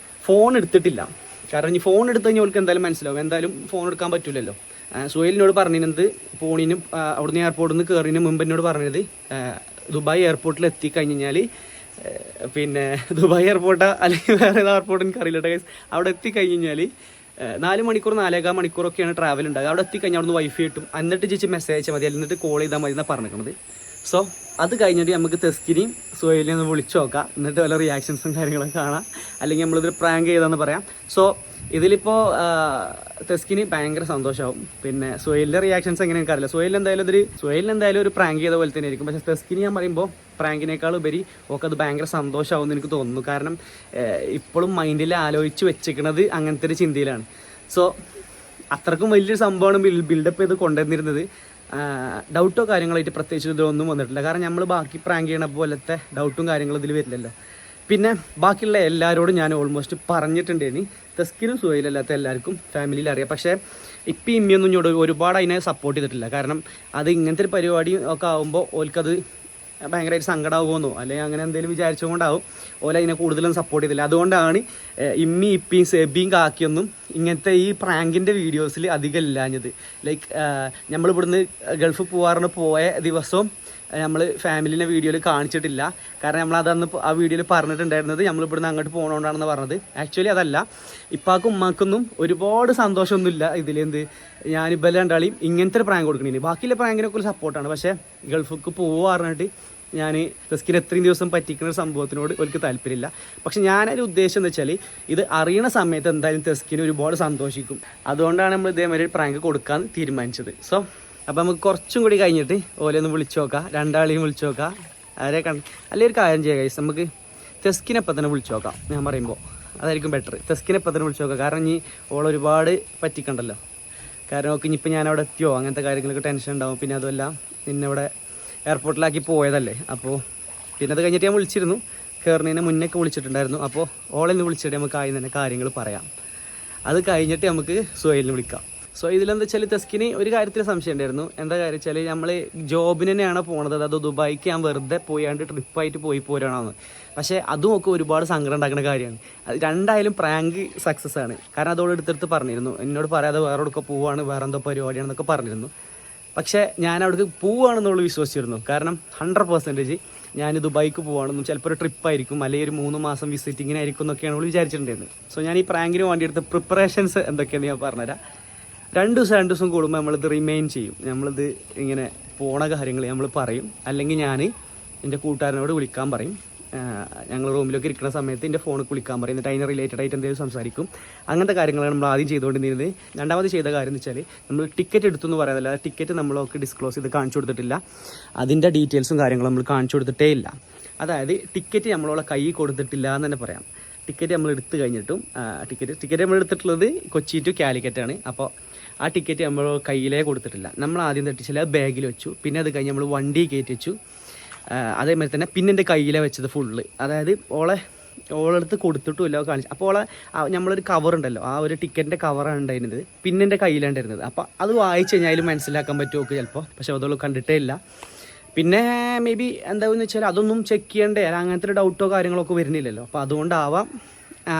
ഫോൺ എടുത്തിട്ടില്ല, കാരണം ഇനി ഫോൺ എടുത്ത് കഴിഞ്ഞാൽ അവർക്ക് എന്തായാലും മനസ്സിലാവും, എന്തായാലും ഫോൺ എടുക്കാൻ പറ്റില്ലല്ലോ. സൊയിലിനോട് പറഞ്ഞിരുന്നത് ഫോണിനും അവിടുന്ന് എയർപോർട്ടിൽ നിന്ന് കയറിന് മുമ്പ് എന്നോട് പറഞ്ഞത് ദുബായ് എയർപോർട്ടിൽ എത്തിക്കഴിഞ്ഞാൽ പിന്നെ ദുബായ് എയർപോർട്ടാ അല്ലെങ്കിൽ വേറെ ഏതാ എയർപോർട്ട് എനിക്ക് അറിയില്ല ഗൈസ്, അവിടെ എത്തിക്കഴിഞ്ഞാൽ 4 മണിക്കൂർ 4.25 മണിക്കൂറൊക്കെയാണ് ട്രാവൽ ഉണ്ടാകുക. അവിടെ എത്തിക്കഴിഞ്ഞാൽ അവിടെ നിന്ന് വൈഫൈ കിട്ടും, എന്നിട്ട് ചേച്ചി മെസ്സേജ് അയച്ചാൽ മതി, എന്നിട്ട് കോൾ ചെയ്താൽ മതി എന്നാണ് പറഞ്ഞിരിക്കുന്നത്. സോ അത് കഴിഞ്ഞിട്ട് നമുക്ക് തെസ്കിനെയും സൊയിലിനെയും ഒന്ന് വിളിച്ചു നോക്കാം, എന്നിട്ട് വല്ല റിയാക്ഷൻസും കാര്യങ്ങളൊക്കെ കാണാം, അല്ലെങ്കിൽ നമ്മളിതൊരു പ്രാങ്ക് ചെയ്താന്ന് പറയാം. സോ ഇതിലിപ്പോൾ തെസ്കിന് ഭയങ്കര സന്തോഷമാവും. പിന്നെ സൊയിലിൻ്റെ റിയാക്ഷൻസ് എങ്ങനെ എനിക്കറിയില്ല. സൊയിലിന് എന്തായാലും ഒരു പ്രാങ്ക് ചെയ്ത പോലെ തന്നെ ആയിരിക്കും. പക്ഷേ തെസ്കിന് ഞാൻ പറയുമ്പോൾ പ്രാങ്കിനേക്കാൾ ഉപരി ഒക്കെ അത് ഭയങ്കര സന്തോഷമാവും എന്ന് എനിക്ക് തോന്നുന്നു. കാരണം ഇപ്പോഴും മൈൻഡിൽ ആലോചിച്ച് വെച്ചിരിക്കുന്നത് അങ്ങനത്തെ ഒരു ചിന്തയിലാണ്. സോ അത്രക്കും വലിയൊരു സംഭവമാണ് ബിൽഡപ്പ് ചെയ്ത് കൊണ്ടുവന്നിരുന്നത്. ഡൗട്ടോ കാര്യങ്ങളായിട്ട് പ്രത്യേകിച്ച് ഇതൊന്നും വന്നിട്ടില്ല, കാരണം നമ്മൾ ബാക്കി പ്രാങ്ക് ചെയ്യണ പോലത്തെ ഡൗട്ടും കാര്യങ്ങളും ഇതിൽ വരില്ലല്ലോ. പിന്നെ ബാക്കിയുള്ള എല്ലാവരോടും ഞാൻ ഓൾമോസ്റ്റ് പറഞ്ഞിട്ടുണ്ടേനി. തെസ്കിനും സുഹൈലല്ലാത്ത എല്ലാവർക്കും ഫാമിലിയിൽ അറിയാം. പക്ഷേ ഇപ്പം ഇമ്മിയൊന്നും ഇങ്ങോട്ട് ഒരുപാട് അതിനെ സപ്പോർട്ട് ചെയ്തിട്ടില്ല. കാരണം അത് ഇങ്ങനത്തെ ഒരു പരിപാടി ഒക്കെ ആകുമ്പോൾ ഓൽക്കത് ഭയങ്കരമായിട്ട് സങ്കടമാകുമെന്നോ അല്ലെങ്കിൽ അങ്ങനെ എന്തെങ്കിലും വിചാരിച്ചുകൊണ്ടാവും ഓല അതിനെ കൂടുതലും സപ്പോർട്ട് ചെയ്തില്ല. അതുകൊണ്ടാണ് ഇപ്പിയും സെബിയും കാക്കിയൊന്നും ഇങ്ങനത്തെ ഈ പ്രാങ്കിൻ്റെ വീഡിയോസിൽ അധികം ഇല്ലാഞ്ഞത്. ലൈക്ക് നമ്മളിവിടുന്ന് ഗൾഫ് പോയ ദിവസവും നമ്മൾ ഫാമിലിനെ വീഡിയോയിൽ കാണിച്ചിട്ടില്ല. കാരണം നമ്മളതന്ന് ആ വീഡിയോയിൽ പറഞ്ഞിട്ടുണ്ടായിരുന്നത് നമ്മളിവിടുന്ന് അങ്ങോട്ട് പോകണോണ്ടാണെന്ന് പറഞ്ഞത്. ആക്ച്വലി അതല്ല, ഇപ്പാക്കും ഉമ്മാക്കൊന്നും ഒരുപാട് സന്തോഷമൊന്നുമില്ല ഇതിലെന്ത് ഞാനിപ്പോൾ രണ്ടാളെയും ഇങ്ങനത്തെ ഒരു പ്രാങ്ക് കൊടുക്കണേന്. ബാക്കിയുള്ള പ്രാങ്കിനൊക്കെ ഒരു സപ്പോർട്ടാണ്. പക്ഷേ ഗൾഫിക്ക് പോകുക പറഞ്ഞിട്ട് ഞാൻ തെസ്കിന് എത്രയും ദിവസം പറ്റിക്കുന്ന ഒരു സംഭവത്തിനോട് എനിക്ക് താല്പര്യമില്ല. പക്ഷെ ഞാനൊരു ഉദ്ദേശം എന്ന് വെച്ചാൽ ഇത് അറിയണ സമയത്ത് എന്തായാലും തെസ്കിന് ഒരുപാട് സന്തോഷിക്കും. അതുകൊണ്ടാണ് നമ്മൾ ഇതേമാതിരി ഒരു പ്രാങ്ക് കൊടുക്കാൻ തീരുമാനിച്ചത്. സോ അപ്പോൾ നമുക്ക് കുറച്ചും കൂടി കഴിഞ്ഞിട്ട് ഓലൊന്ന് വിളിച്ചു നോക്കാം, രണ്ടാളെയും വിളിച്ചു നോക്കാം. ആരെ അല്ലെങ്കിൽ ഒരു കാര്യം ചെയ്യുക ഗൈസ്, നമുക്ക് തെസ്കിനെപ്പം തന്നെ വിളിച്ചു നോക്കാം. ഞാൻ പറയുമ്പോൾ അതായിരിക്കും ബെറ്റർ. തെസ്കിനെപ്പം തന്നെ വിളിച്ചു നോക്കാം, കാരണം ഇനി ഓളൊരുപാട് പറ്റിക്കണ്ടല്ലോ. കാരണം ഒക്കെ ഇനിയിപ്പോൾ ഞാൻ അവിടെ എത്തിയോ അങ്ങനത്തെ കാര്യങ്ങൾക്ക് ടെൻഷൻ ഉണ്ടാവും. പിന്നെ അതുമല്ല പിന്നെ ഇവിടെ എയർപോർട്ടിലാക്കി പോയതല്ലേ. അപ്പോൾ പിന്നെ അത് കഴിഞ്ഞിട്ട് ഞാൻ വിളിച്ചിരുന്നു, കയറുന്നതിന് മുന്നേക്ക് വിളിച്ചിട്ടുണ്ടായിരുന്നു. അപ്പോൾ ഓളെന്ന് വിളിച്ചിട്ട് നമുക്ക് ആദ്യം തന്നെ കാര്യങ്ങൾ പറയാം. അത് കഴിഞ്ഞിട്ട് നമുക്ക് സുഹൈലിനെ വിളിക്കാം. സോ ഇതിലെന്താ വെച്ചാൽ തെസ്കിന് ഒരു കാര്യത്തിൽ സംശയം ഉണ്ടായിരുന്നു. എന്താ കാര്യം വെച്ചാൽ നമ്മൾ ജോബിന് തന്നെയാണ് പോണത്, അത് ദുബായിക്ക് ഞാൻ വെറുതെ പോയാണ്ട് ട്രിപ്പായിട്ട് പോരാണെന്ന്. പക്ഷേ അതും ഒക്കെ ഒരുപാട് സങ്കടം ഉണ്ടാക്കുന്ന കാര്യമാണ്. അത് രണ്ടായാലും പ്രാങ്ക് സക്സസ് ആണ്. കാരണം അതോട് എടുത്തെടുത്ത് പറഞ്ഞിരുന്നു, എന്നോട് പറയാതെ വേറെ എവിടെയൊക്കെ പോവുകയാണ്, വേറെ എന്തോ പരിപാടിയാണെന്നൊക്കെ പറഞ്ഞിരുന്നു. പക്ഷേ ഞാൻ അവിടേക്ക് പോവുകയാണെന്നുള്ളത് വിശ്വസിച്ചിരുന്നു. കാരണം 100% ഞാൻ ദുബായിക്ക് പോവുകയാണെന്നും ചിലപ്പോൾ ഒരു ട്രിപ്പായിരിക്കും അല്ലെങ്കിൽ ഒരു 3 മാസം വിസിറ്റിങ്ങിനായിരിക്കും എന്നൊക്കെയാണ് നമ്മൾ വിചാരിച്ചിട്ടുണ്ടായിരുന്നത്. സോ ഞാൻ ഈ പ്രാങ്കിന് വേണ്ടി എടുത്ത പ്രിപ്പറേഷൻസ് എന്തൊക്കെയാണെന്ന് ഞാൻ പറഞ്ഞുതരാം. 2 ദിവസം കൂടുമ്പോൾ നമ്മളിത് റിമൈൻ ചെയ്യും. നമ്മളിത് ഇങ്ങനെ പോണ കാര്യങ്ങൾ നമ്മൾ പറയും, അല്ലെങ്കിൽ ഞാൻ എൻ്റെ കൂട്ടുകാരനോട് വിളിക്കാൻ പറയും. ഞങ്ങൾ റൂമിലൊക്കെ ഇരിക്കുന്ന സമയത്ത് എൻ്റെ ഫോണിൽ വിളിക്കാൻ പറയും, എന്നിട്ട് അതിന് റിലേറ്റഡ് ആയിട്ട് എന്തെങ്കിലും സംസാരിക്കും. അങ്ങനത്തെ കാര്യങ്ങളാണ് നമ്മൾ ആദ്യം ചെയ്തുകൊണ്ടിരുന്നത്. രണ്ടാമത് ചെയ്ത കാര്യം എന്ന് വെച്ചാൽ നമ്മൾ ടിക്കറ്റ് എടുത്തു എന്ന് പറയാനല്ല, ടിക്കറ്റ് നമ്മളൊക്കെ ഡിസ്ക്ലോസ് ചെയ്ത് കാണിച്ചു കൊടുത്തിട്ടില്ല. അതിൻ്റെ ഡീറ്റെയിൽസും കാര്യങ്ങളും നമ്മൾ കാണിച്ചു കൊടുത്തിട്ടേ ഇല്ല. അതായത് ടിക്കറ്റ് നമ്മളോളെ കൈ കൊടുത്തിട്ടില്ല എന്ന് തന്നെ പറയാം. ടിക്കറ്റ് നമ്മൾ എടുത്തു കഴിഞ്ഞിട്ടും ടിക്കറ്റ് നമ്മൾ എടുത്തിട്ടുള്ളത് കൊച്ചി ടു കാലിക്കറ്റാണ്. അപ്പോൾ ആ ടിക്കറ്റ് നമ്മൾ കയ്യിലേ കൊടുത്തിട്ടില്ല. നമ്മൾ ആദ്യം തട്ടിച്ചില്ല ബാഗിൽ വെച്ചു. പിന്നെ അത് കഴിഞ്ഞ് നമ്മൾ വണ്ടി കയറ്റി വെച്ചു. അതേമാതിരി തന്നെ പിന്നെ എൻ്റെ കയ്യിലെ വെച്ചത് ഫുള്ള്. അതായത് ഓളെടുത്ത് കൊടുത്തിട്ടുമില്ല കാണിച്ചു. അപ്പോൾ നമ്മളൊരു കവറുണ്ടല്ലോ, ആ ഒരു ടിക്കറ്റിൻ്റെ കവറാണ് ഉണ്ടായിരുന്നത്, പിന്നെ എൻ്റെ കയ്യിലുണ്ടായിരുന്നത്. അപ്പോൾ അത് വായിച്ച് കഴിഞ്ഞാൽ മനസ്സിലാക്കാൻ പറ്റുമോ ചിലപ്പോൾ, പക്ഷെ അതോളം കണ്ടിട്ടേ ഇല്ല. പിന്നെ മേ ബി എന്താണെന്ന് വെച്ചാൽ അതൊന്നും ചെക്ക് ചെയ്യണ്ടേ, അങ്ങനത്തെ ഒരു ഡൗട്ടോ കാര്യങ്ങളൊക്കെ വരുന്നില്ലല്ലോ. അപ്പോൾ അതുകൊണ്ടാവാം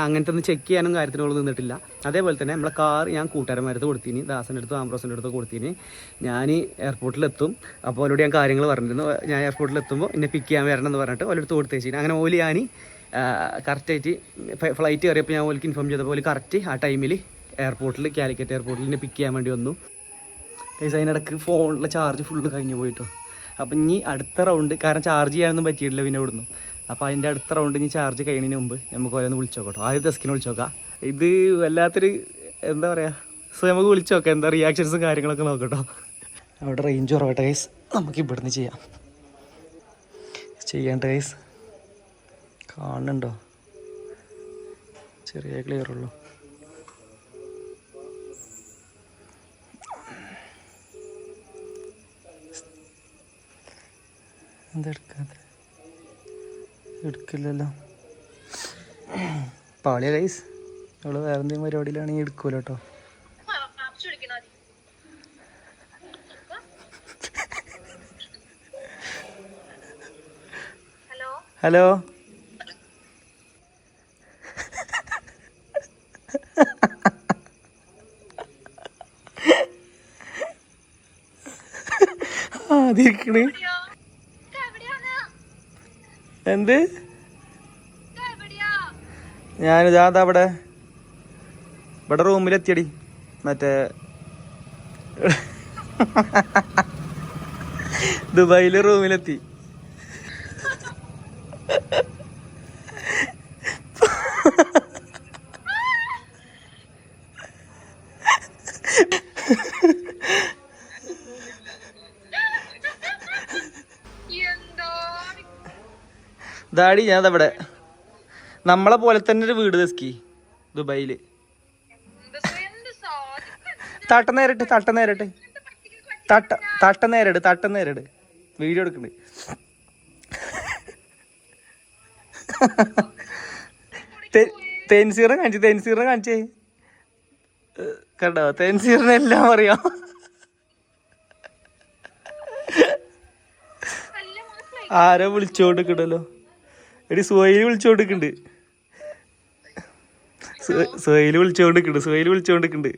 അങ്ങനത്തെ ഒന്നും ചെക്ക് ചെയ്യാനും കാര്യത്തിനോട് നിന്നിട്ടില്ല. അതേപോലെ തന്നെ നമ്മളെ കാർ ഞാൻ കൂട്ടുകാരന്മാരടുത്ത് കൊടുത്തിന്, ദാസൻ്റെ അടുത്തും ആംബ്രോസിൻ്റെ അടുത്ത് കൊടുത്തിന്. ഞാൻ എയർപോർട്ടിലെത്തും. അപ്പോൾ അവരോട് ഞാൻ കാര്യങ്ങൾ പറഞ്ഞിരുന്നു. ഞാൻ എയർപോർട്ടിലെത്തുമ്പോൾ എന്നെ പിക്ക് ചെയ്യാൻ വരണം എന്ന് പറഞ്ഞിട്ട് അവരെടുത്ത് കൊടുത്തേച്ചിന്. അങ്ങനെ ഓല് ഞാൻ കറക്റ്റായിട്ട് ഫ്ലൈറ്റ് കയറിയപ്പോൾ ഞാൻ ഓലിക്ക് ഇൻഫോം ചെയ്തപ്പോൾ ഓല് കറക്റ്റ് ആ ടൈമിൽ കാലിക്കറ്റ് എയർപോർട്ടിൽ എന്നെ പിക്ക് ചെയ്യാൻ വേണ്ടി വന്നു. അതിനിടക്ക് ഫോണിലെ ചാർജ് ഫുള്ള് കഴിഞ്ഞ് പോയിട്ടോ. അപ്പം ഇനി അടുത്ത റൗണ്ട്, കാരണം ചാർജ് ചെയ്യാനൊന്നും പറ്റിയിട്ടില്ല പിന്നെ ഇവിടുന്ന്. അപ്പോൾ അതിൻ്റെ അടുത്ത റൗണ്ട് ഇനി ചാർജ് കഴിയുന്നതിന് മുമ്പ് നമുക്ക് ഓരോന്ന് വിളിച്ചു നോക്കട്ടോ. ആദ്യം തെസ്കിനെ വിളിച്ചു നോക്കാം, ഇത് വല്ലാത്തൊരു എന്താ പറയുക. സോ നമുക്ക് വിളിച്ചു നോക്കാം എന്താ റിയാക്ഷൻസും കാര്യങ്ങളൊക്കെ നോക്കട്ടോ. അവിടെ റേഞ്ച് കുറവട്ടെ ഗൈസ്, നമുക്ക് ഇവിടുന്ന് ചെയ്യണ്ട ഗൈസ്. കാണുന്നുണ്ടോ? ചെറിയ ക്ലിയർ ഉള്ളൂ. എന്തെടുക്കാതെ എടുക്കില്ലല്ലോ. പാളിയ ഗൈസ്. അവള് വേറെ എന്തെങ്കിലും പരിപാടിയിലാണെങ്കിൽ എടുക്കൂല കേട്ടോ. ഹലോ ആദ്യക്കണ് എന്ത്? ഞാനിതാ ഇവിടെ റൂമിലെത്തിയടി. മറ്റേ ദുബായില് റൂമിലെത്തി. ദാടി ഞാനവിടെ നമ്മളെ പോലെ തന്നെ ഒരു വീട് തെസ്കി ദുബായില്. തട്ടനേരട് വീഡിയോ എടുക്കണ്ട്. തെൻസീറിനെ കാണിച്ചേ കണ്ടോ? തെൻസീറിനെ എല്ലാം അറിയാം. ആരോ വിളിച്ചോണ്ടിരിക്കണ്ടല്ലോ. എടി സുഹൈല് വിളിച്ചോണ്ടിരിക്കുന്നുണ്ട്. സുഹൈല് വിളിച്ചോണ്ടിരിക്കുന്നുണ്ട്.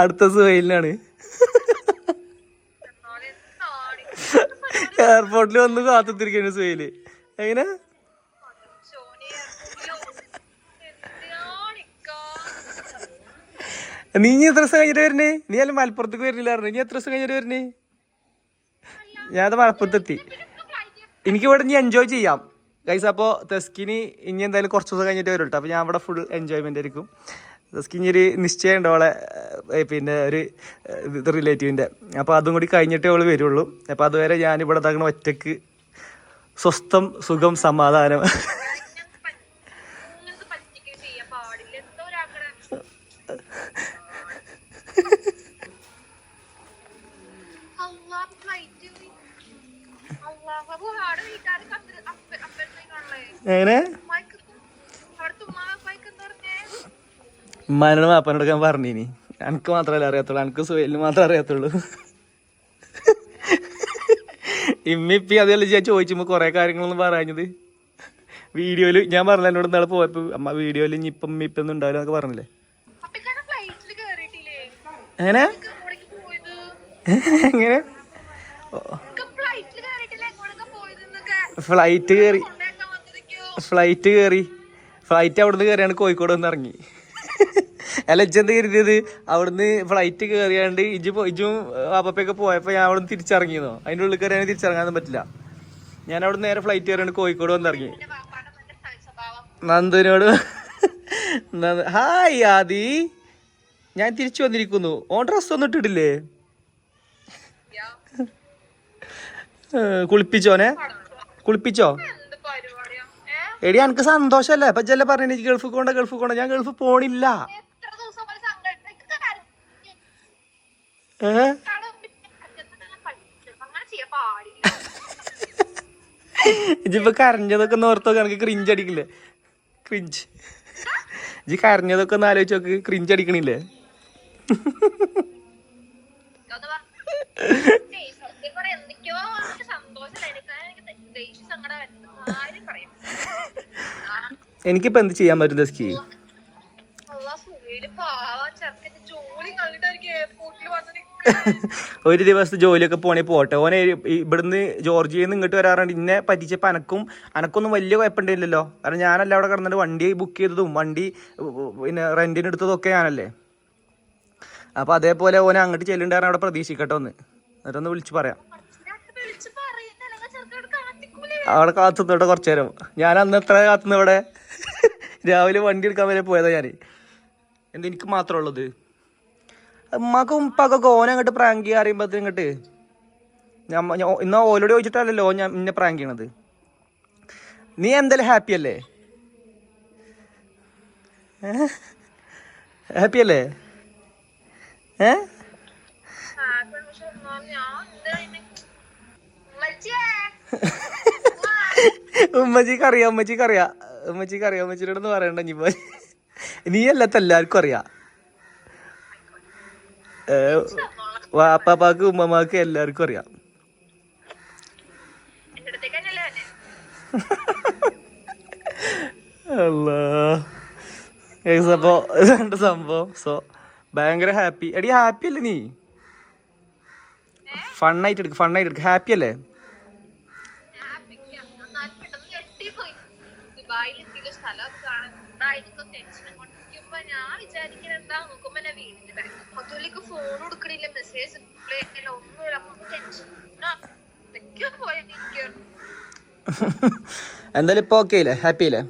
അടുത്ത സുഹൈലിനാണ്. എയർപോർട്ടിൽ വന്ന് കാത്തിരിക്കുന്നു സുഹൈല്. എങ്ങനെ നീ എത്ര ദിവസം കഴിഞ്ഞിട്ട് വരണേ? നീ അല്ല മലപ്പുറത്തേക്ക് വരുന്നില്ലായിരുന്നു. നീ എത്ര ദിവസം കഴിഞ്ഞിട്ട് വരണേ? ഞാനത് മലപ്പുറത്തെത്തി. എനിക്കിവിടെ ഇനി എൻജോയ് ചെയ്യാം ഗൈസ്. അപ്പോൾ തെസ്കിന് ഇനി എന്തായാലും കുറച്ച് ദിവസം കഴിഞ്ഞിട്ട് വരുള്ളൂ. അപ്പോൾ ഞാൻ അവിടെ ഫുൾ എൻജോയ്മെൻ്റ് ആയിരിക്കും. തെസ്കിന് ഒരു നിശ്ചയം ഉണ്ട് അവളെ പിന്നെ ഒരു റിലേറ്റീവിൻ്റെ. അപ്പോൾ അതും കൂടി കഴിഞ്ഞിട്ടേ അവൾ വരുള്ളൂ. അപ്പോൾ അതുവരെ ഞാനിവിടെ തകണ ഒറ്റക്ക് സ്വസ്ഥം സുഖം സമാധാനം. എങ്ങനെ ഉമ്മാനോട് മാപ്പനോടൊക്കെ ഞാൻ പറഞ്ഞിനി. എനിക്ക് മാത്രമല്ല അറിയാത്തുള്ളൂ, എനിക്ക് സുഹൈലിന് മാത്രമേ അറിയാത്തുള്ളൂ. ഇമ്മി അതല്ല ഞാൻ ചോദിച്ചുമ്പോ കൊറേ കാര്യങ്ങളൊന്നും പറഞ്ഞത് വീഡിയോയില്. ഞാൻ പറഞ്ഞ എന്നോട് ഇന്നാളെ പോയപ്പോ അമ്മ വീഡിയോയില് ഇനി ഇപ്പം ഇപ്പൊന്നും ഉണ്ടാവില്ല എന്നൊക്കെ പറഞ്ഞില്ലേ. എങ്ങനെ എങ്ങനെ ഫ്ലൈറ്റ് അവിടുന്ന് കയറിയാണ് കോഴിക്കോട് വന്ന് ഇറങ്ങി. അല്ല ഇജ്ജെന്ത് കരുതിയത്? അവിടുന്ന് ഫ്ലൈറ്റ് കയറിയാണ്ട് ഇജും അപ്പയൊക്കെ പോയപ്പോൾ ഞാൻ അവിടുന്ന് തിരിച്ചിറങ്ങിയെന്നോ? അതിൻ്റെ ഉള്ളിൽ കയറിയാൽ തിരിച്ചിറങ്ങാനൊന്നും പറ്റില്ല. ഞാൻ അവിടെ നേരെ ഫ്ലൈറ്റ് കയറിയാണ് കോഴിക്കോട് വന്നിറങ്ങി. നന്ദുവിനോട് ഹായ് ആദി, ഞാൻ തിരിച്ചു വന്നിരിക്കുന്നു. ഓൺ ഡ്രസ് ഒന്നും ഇട്ടിട്ടില്ലേ? കുളിപ്പിച്ചോ? എടി എനിക്ക് സന്തോഷല്ലേ? അപ്പൊ ജല്ല പറഞ്ഞു ഗൾഫ് പോണ്ട. ഞാൻ ഗൾഫ് പോണില്ല. ഇജിപ്പോ കരഞ്ഞതൊക്കെ ഒന്ന് ഓർത്തോക്കെ എനിക്ക് ക്രിഞ്ച് അടിക്കില്ലേ? ക്രിഞ്ച്. ഇജി കരഞ്ഞതൊക്കെ ഒന്ന് ആലോചിച്ച് നോക്ക്. ക്രിഞ്ച് അടിക്കണില്ലേ? എനിക്കിപ്പോ എന്ത് ചെയ്യാൻ പറ്റും ദസ്കി? ഒരു ദിവസത്തെ ജോലിയൊക്കെ പോണേ പോട്ടെ. ഓനെ ഇവിടുന്ന് ജോർജിയയിൽ നിന്ന് ഇങ്ങോട്ട് വരാറുണ്ട്. ഇന്നെ പറ്റിച്ചപ്പോൾ അനക്കൊന്നും വലിയ കുഴപ്പമുണ്ടായില്ലല്ലോ. കാരണം ഞാനല്ല അവിടെ കിടന്നിട്ട് വണ്ടി ബുക്ക് ചെയ്തതും വണ്ടി പിന്നെ റെന്റിന് എടുത്തതും ഒക്കെ ഞാനല്ലേ. അപ്പൊ അതേപോലെ ഓനെ അങ്ങോട്ട് ചെല്ലുണ്ടായിരുന്നു. അവിടെ പ്രതീക്ഷിക്കട്ടെ ഒന്ന്, എന്നിട്ടൊന്ന് വിളിച്ച് പറയാം. അവിടെ കാത്തുന്നോട്ടെ കുറച്ചു നേരം. ഞാൻ അന്ന് എത്ര കാത്തുന്ന ഇവിടെ രാവിലെ വണ്ടി എടുക്കാൻ വരെ പോയതാ ഞാൻ. എന്താ എനിക്ക് മാത്രമേ ഉള്ളത്? ഉമ്മാക്കും ഉപ്പാക്കൊക്കെ ഓനെ അങ്ങോട്ട് പ്രാങ്ക് ചെയ്യുക അറിയുമ്പോഴത്തേന് ഇങ്ങോട്ട് ഇന്നാ ഓലോട് ചോദിച്ചിട്ടല്ലല്ലോ ഞാൻ ഇന്നെ പ്രാങ്ക് ചെയ്യണത്. നീ എന്തായാലും ഹാപ്പി അല്ലേ? ഹാപ്പി അല്ലേ? ഉമ്മച്ചിക്കറിയാം ഉമ്മച്ചിയോടൊന്നും പറയണ്ട. ഇനിയിപ്പോ നീ അല്ലാത്ത എല്ലാവർക്കും അറിയാം. വാപ്പാക്ക് ഉമ്മമാക്ക് എല്ലാവർക്കും അറിയാം. അപ്പൊ രണ്ട് സംഭവം. സോ ഭയങ്കര ഹാപ്പി. എടി ഹാപ്പി അല്ലേ നീ? ഫണ്ണായിട്ട് എടുക്ക. ഹാപ്പി അല്ലേ? എന്തായാലും ഇപ്പൊ ഓക്കെ അല്ലേ? ഹാപ്പി അല്ലേ?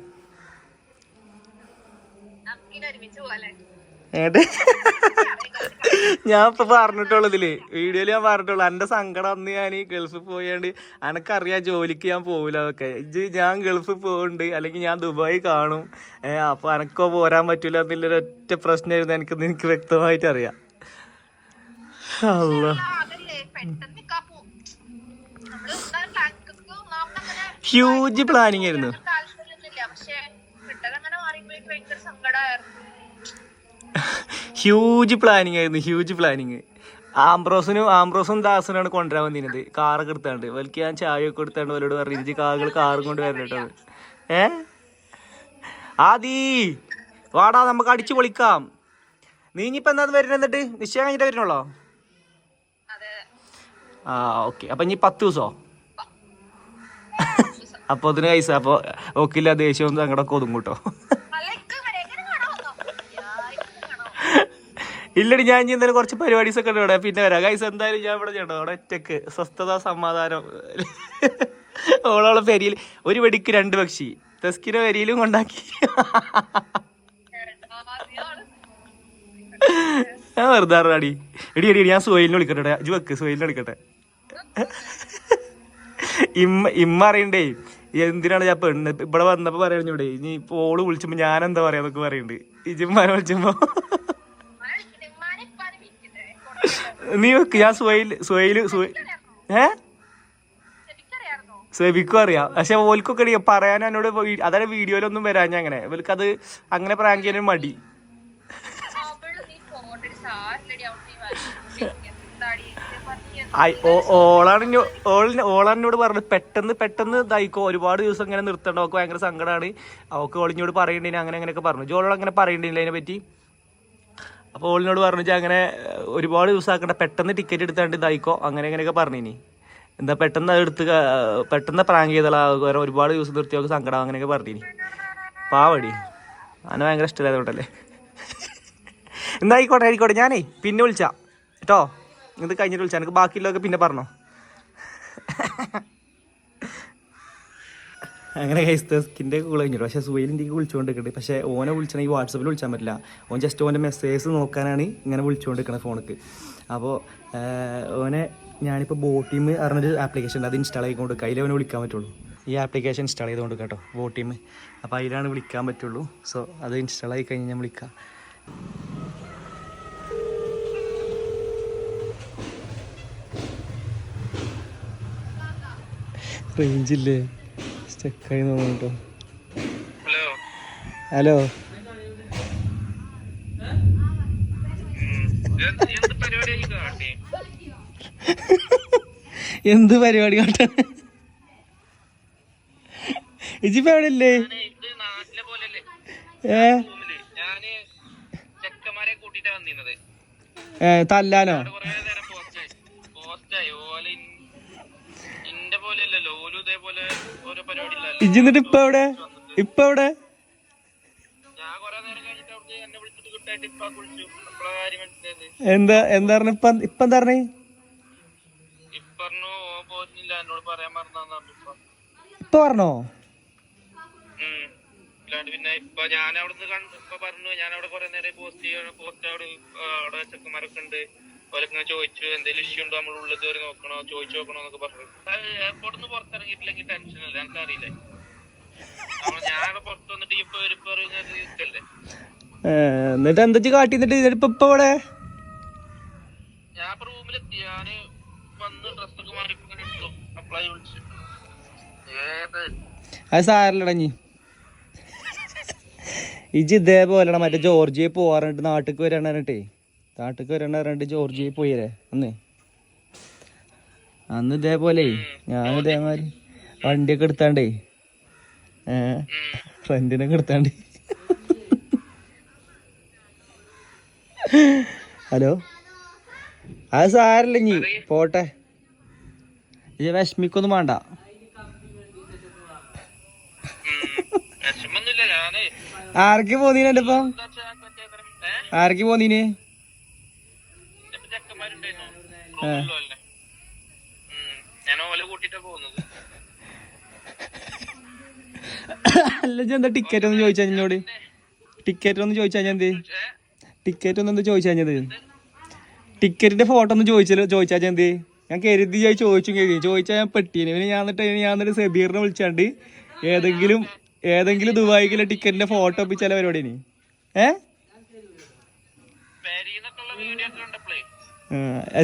ഞാൻ ഇപ്പൊ പറഞ്ഞിട്ടുള്ളൂ ഇതില് വീഡിയോയില് ഞാൻ പറഞ്ഞിട്ടുള്ളൂ എന്റെ സങ്കടം. അന്ന് ഞാൻ ഗൾഫിൽ പോയാണ്ട് എനക്കറിയാം ജോലിക്ക് ഞാൻ പോവില്ല. അതൊക്കെ ഞാൻ ഗൾഫിൽ പോകുന്നുണ്ട് അല്ലെങ്കിൽ ഞാൻ ദുബായി കാണും. അപ്പൊ എനക്കോ പോരാൻ പറ്റൂല എന്നുള്ളൊരു ഒറ്റ പ്രശ്നമായിരുന്നു എനിക്ക് വ്യക്തമായിട്ട് അറിയാം. ഹ്യൂജ് പ്ലാനിങ് ആയിരുന്നു. Huge planning. ആംബ്രോസും ദാസനാണ് കൊണ്ടുവരാൻ വന്നിരുന്നത്. കാറൊക്കെ എടുത്താണ്ട് വലിക്ക് ഞാൻ ചായ ഒക്കെ എടുത്താണ്ട് അവരോട് പറഞ്ഞു കാറും കൊണ്ട് വരട്ടോ. ആദി വാടാ നമുക്ക് അടിച്ചു പൊളിക്കാം. നീ ഇനിയിപ്പോ എന്താ വരുന്നത്? എന്നിട്ട് നിശ്ചയം കഴിഞ്ഞിട്ട് വരുന്നുള്ളോ? ഓക്കെ. അപ്പൊ ഇനി 10 ദിവസോ? അപ്പൊ അതിന് കൈസ അപ്പൊ ഓക്കില്ല ദേഷ്യവും സങ്കടമൊക്കെ ഒതുങ്ങൂട്ടോ. ഇല്ലടി ഞാൻ ഇനി എന്തായാലും കുറച്ച് പരിപാടീസ് ഒക്കെ ഉണ്ട് ഇവിടെ. പിന്നെ വരാം ഗൈസ്. എന്തായാലും ഞാൻ ഇവിടെ ചെയ്യണ്ടോ അവിടെ ഒറ്റക്ക് സ്വസ്ഥത സമാധാനം. ഓളോളെ പെരിയിൽ ഒരു വെടിക്ക് 2 പക്ഷി. തെസ്കിന്റെ പെരിയിലും കൊണ്ടാക്കി. ഞാൻ വെറുതെ അടി എടി ഞാൻ സുഹൈലിനെ വിളിക്കട്ടെ. സുഹൈലിനെ വിളിക്കട്ടെ. ഇമ്മ അറിയണ്ടേ എന്തിനാണ് ഞാൻ പെണ്ണ് ഇവിടെ വന്നപ്പോ പറയുന്നൂടെ ഇനി ഇപ്പൊ ഓള് വിളിച്ചുമ്പോ ഞാൻ എന്താ പറയാന്നൊക്കെ പറയുന്നുണ്ട്. ഇജിമ്മാനെ വിളിച്ചുമ്പോ നീ വെക്ക്. ഞാൻ സുഹൈല് സെബിക്കും അറിയാം. പക്ഷെ ഓൽക്കൊക്കെ പറയാൻ എന്നോട് അതായത് വീഡിയോയിലൊന്നും വരാൻ അങ്ങനെ ഇവർക്കത് അങ്ങനെ പ്രാങ്ക് ചെയ്യാനും മടി. ഓളെന്നോട് പറഞ്ഞു പെട്ടെന്ന് ഇതായിക്കോ, ഒരുപാട് ദിവസം ഇങ്ങനെ നിർത്തണ്ട, അവൾക്ക് ഭയങ്കര സങ്കടമാണ്, അവൾക്ക് ഓളിനോട് പറയണ്ടേ അങ്ങനെയൊക്കെ പറഞ്ഞു. ജോളോട് അങ്ങനെ പറയണ്ടില്ല അതിനെ പറ്റി. അപ്പോൾ ഓളിനോട് പറഞ്ഞു അങ്ങനെ ഒരുപാട് ദിവസം ആക്കണ്ട, പെട്ടെന്ന് ടിക്കറ്റ് എടുത്താണ്ട് ഇതായിക്കോ അങ്ങനെയൊക്കെ പറഞ്ഞിനി. എന്താ പെട്ടെന്ന് പെട്ടെന്ന് പ്രാങ്ക് ചെയ്തോളാ, വേറെ ഒരുപാട് ദിവസം നിർത്തി അവൾക്ക് സങ്കടം അങ്ങനെയൊക്കെ പറഞ്ഞിനി. പാവടി അങ്ങനെ ഭയങ്കര ഇഷ്ടമായതുകൊണ്ടല്ലേ. എന്നായിക്കോട്ടെ ഞാനേ പിന്നെ വിളിച്ചാ കേട്ടോ. ഇത് കഴിഞ്ഞിട്ട് വിളിച്ചാൽ എനിക്ക് ബാക്കിയുള്ളതൊക്കെ പിന്നെ പറഞ്ഞോ. അങ്ങനെ സ്കിൻ്റെ കൂടെ കഴിഞ്ഞിട്ട് പക്ഷേ സുഹൈലിൻ്റെ വിളിച്ചുകൊണ്ടിരിക്കുന്നുണ്ട്. പക്ഷേ ഓനെ വിളിച്ചിട്ടുണ്ടെങ്കിൽ വാട്സപ്പിൽ വിളിച്ചാൽ പറ്റില്ല. ഓൻ ജസ്റ്റ് ഓൻ്റെ മെസ്സേജ് നോക്കാനാണ് ഇങ്ങനെ വിളിച്ചുകൊണ്ടിരിക്കുന്നത് ഫോണിക്ക്. അപ്പോൾ ഓനെ ഞാനിപ്പോൾ ബോട്ടീം പറഞ്ഞൊരു ആപ്ലിക്കേഷൻ ഉണ്ട്, അത് ഇൻസ്റ്റാൾ ചെയ്തുകൊണ്ട് അതിൽ അവനെ വിളിക്കാൻ പറ്റുള്ളൂ. ഈ ആപ്ലിക്കേഷൻ ഇൻസ്റ്റാൾ ചെയ്തുകൊണ്ട് കേട്ടോ ബോട്ടീം. അപ്പോൾ അതിലാണ് വിളിക്കാൻ പറ്റുള്ളൂ. സോ അത് ഇൻസ്റ്റാൾ ആയി കഴിഞ്ഞ് ഞാൻ വിളിക്കാം. റേഞ്ചില്ലേ? സ്റ്റക്കായി തോന്നുന്നു കേട്ടോ. ഹലോ എന്ത് പരിപാടി കാട്ടാ? ഇജിപ്പോ എവിടെ ഇല്ലേ? തല്ലാനോ? ഇജിന്നിട്ട് ഇപ്പൊ എവിടെ? എന്താ പറഞ്ഞ? ഇപ്പൊ എന്താ പറഞ്ഞേ? ഇപ്പൊ പറഞ്ഞോ? അല്ലാണ്ട് പിന്നെ ഇപ്പൊ ഞാൻ അവിടുന്ന് ഇപ്പൊ പറഞ്ഞു, ഞാൻ അവിടെ കുറെ നേരം പോസ്റ്റ് അവിടെ ചെക്കന്മാരൊക്കെ ഉണ്ട്, ഓരൊക്കെ ചോദിച്ചു എന്തെങ്കിലും ഇഷ്യൂ ഉണ്ടോ, നമ്മൾ ഉള്ളിൽ കയറി നോക്കണോ, ചോദിച്ചു നോക്കണോ എന്നൊക്കെ പറഞ്ഞു. എയർപോർട്ടിൽ നിന്ന് പുറത്തിറങ്ങിയിട്ടില്ലെങ്കിൽ ടെൻഷൻ അല്ല, എനിക്ക് അറിയില്ലേ. ഞാനവിടെ പുറത്ത് വന്നിട്ട് ഇപ്പൊ ഇരിക്കല്ലേ. എന്നിട്ട് എന്താ കാട്ടി? ഇപ്പൊ ഇവിടെ ഞാൻ ഇപ്പൊ റൂമിലെത്തി. ഞാന് വന്ന് ഡ്രസ്സൊക്കെ മാറി അപ്ലൈ വിളിച്ചു. അത് സാരല്ലടഞ്ഞി ഇജ് ഇതേപോലെ മറ്റേ ജോർജിയ പോവാറുണ്ട്, നാട്ടിക്ക് വരാണ്ടിട്ടേ നാട്ടിക്ക് വരാണ്ട് ജോർജിയ പോയല്ലേ അന്ന് ഇതേപോലെ ഞാൻ ഇതേമാതിരി വണ്ടിയൊക്കെ എടുത്താണ്ടേ ഫ്രണ്ടിനൊക്കെ എടുത്താണ്ട്. ഹലോ, അത് സാരല്ല ഇനി പോട്ടെ, ഇജ് വിഷമിക്കൊന്നും വേണ്ട. ആർക്ക് പോന്നീനെ ഇപ്പൊ? ആർക്ക് പോന്നീന്? അല്ല എന്താ ടിക്കറ്റ് ഒന്ന് ചോദിച്ചാ എന്നോട്? ടിക്കറ്റ് ഒന്ന് ചോദിച്ചാ ഞാൻ എന്ത്? ടിക്കറ്റ് ഒന്ന് ചോദിച്ചാ ഞാൻ ടിക്കറ്റിന്റെ ഫോട്ടോ ഒന്ന് ചോദിച്ചാ ഞാൻ എന്ത്? ഞാൻ കരുതി ചോദിച്ചാ ഞാൻ പെട്ടീന്. പിന്നെ ഞാൻ എന്നിട്ട് സബീറിനെ വിളിച്ചാണ്ട് ഏതെങ്കിലും ദുബായിക്കുള്ള ടിക്കറ്റിന്റെ ഫോട്ടോ ഒപ്പിച്ചാല പരിപാടി.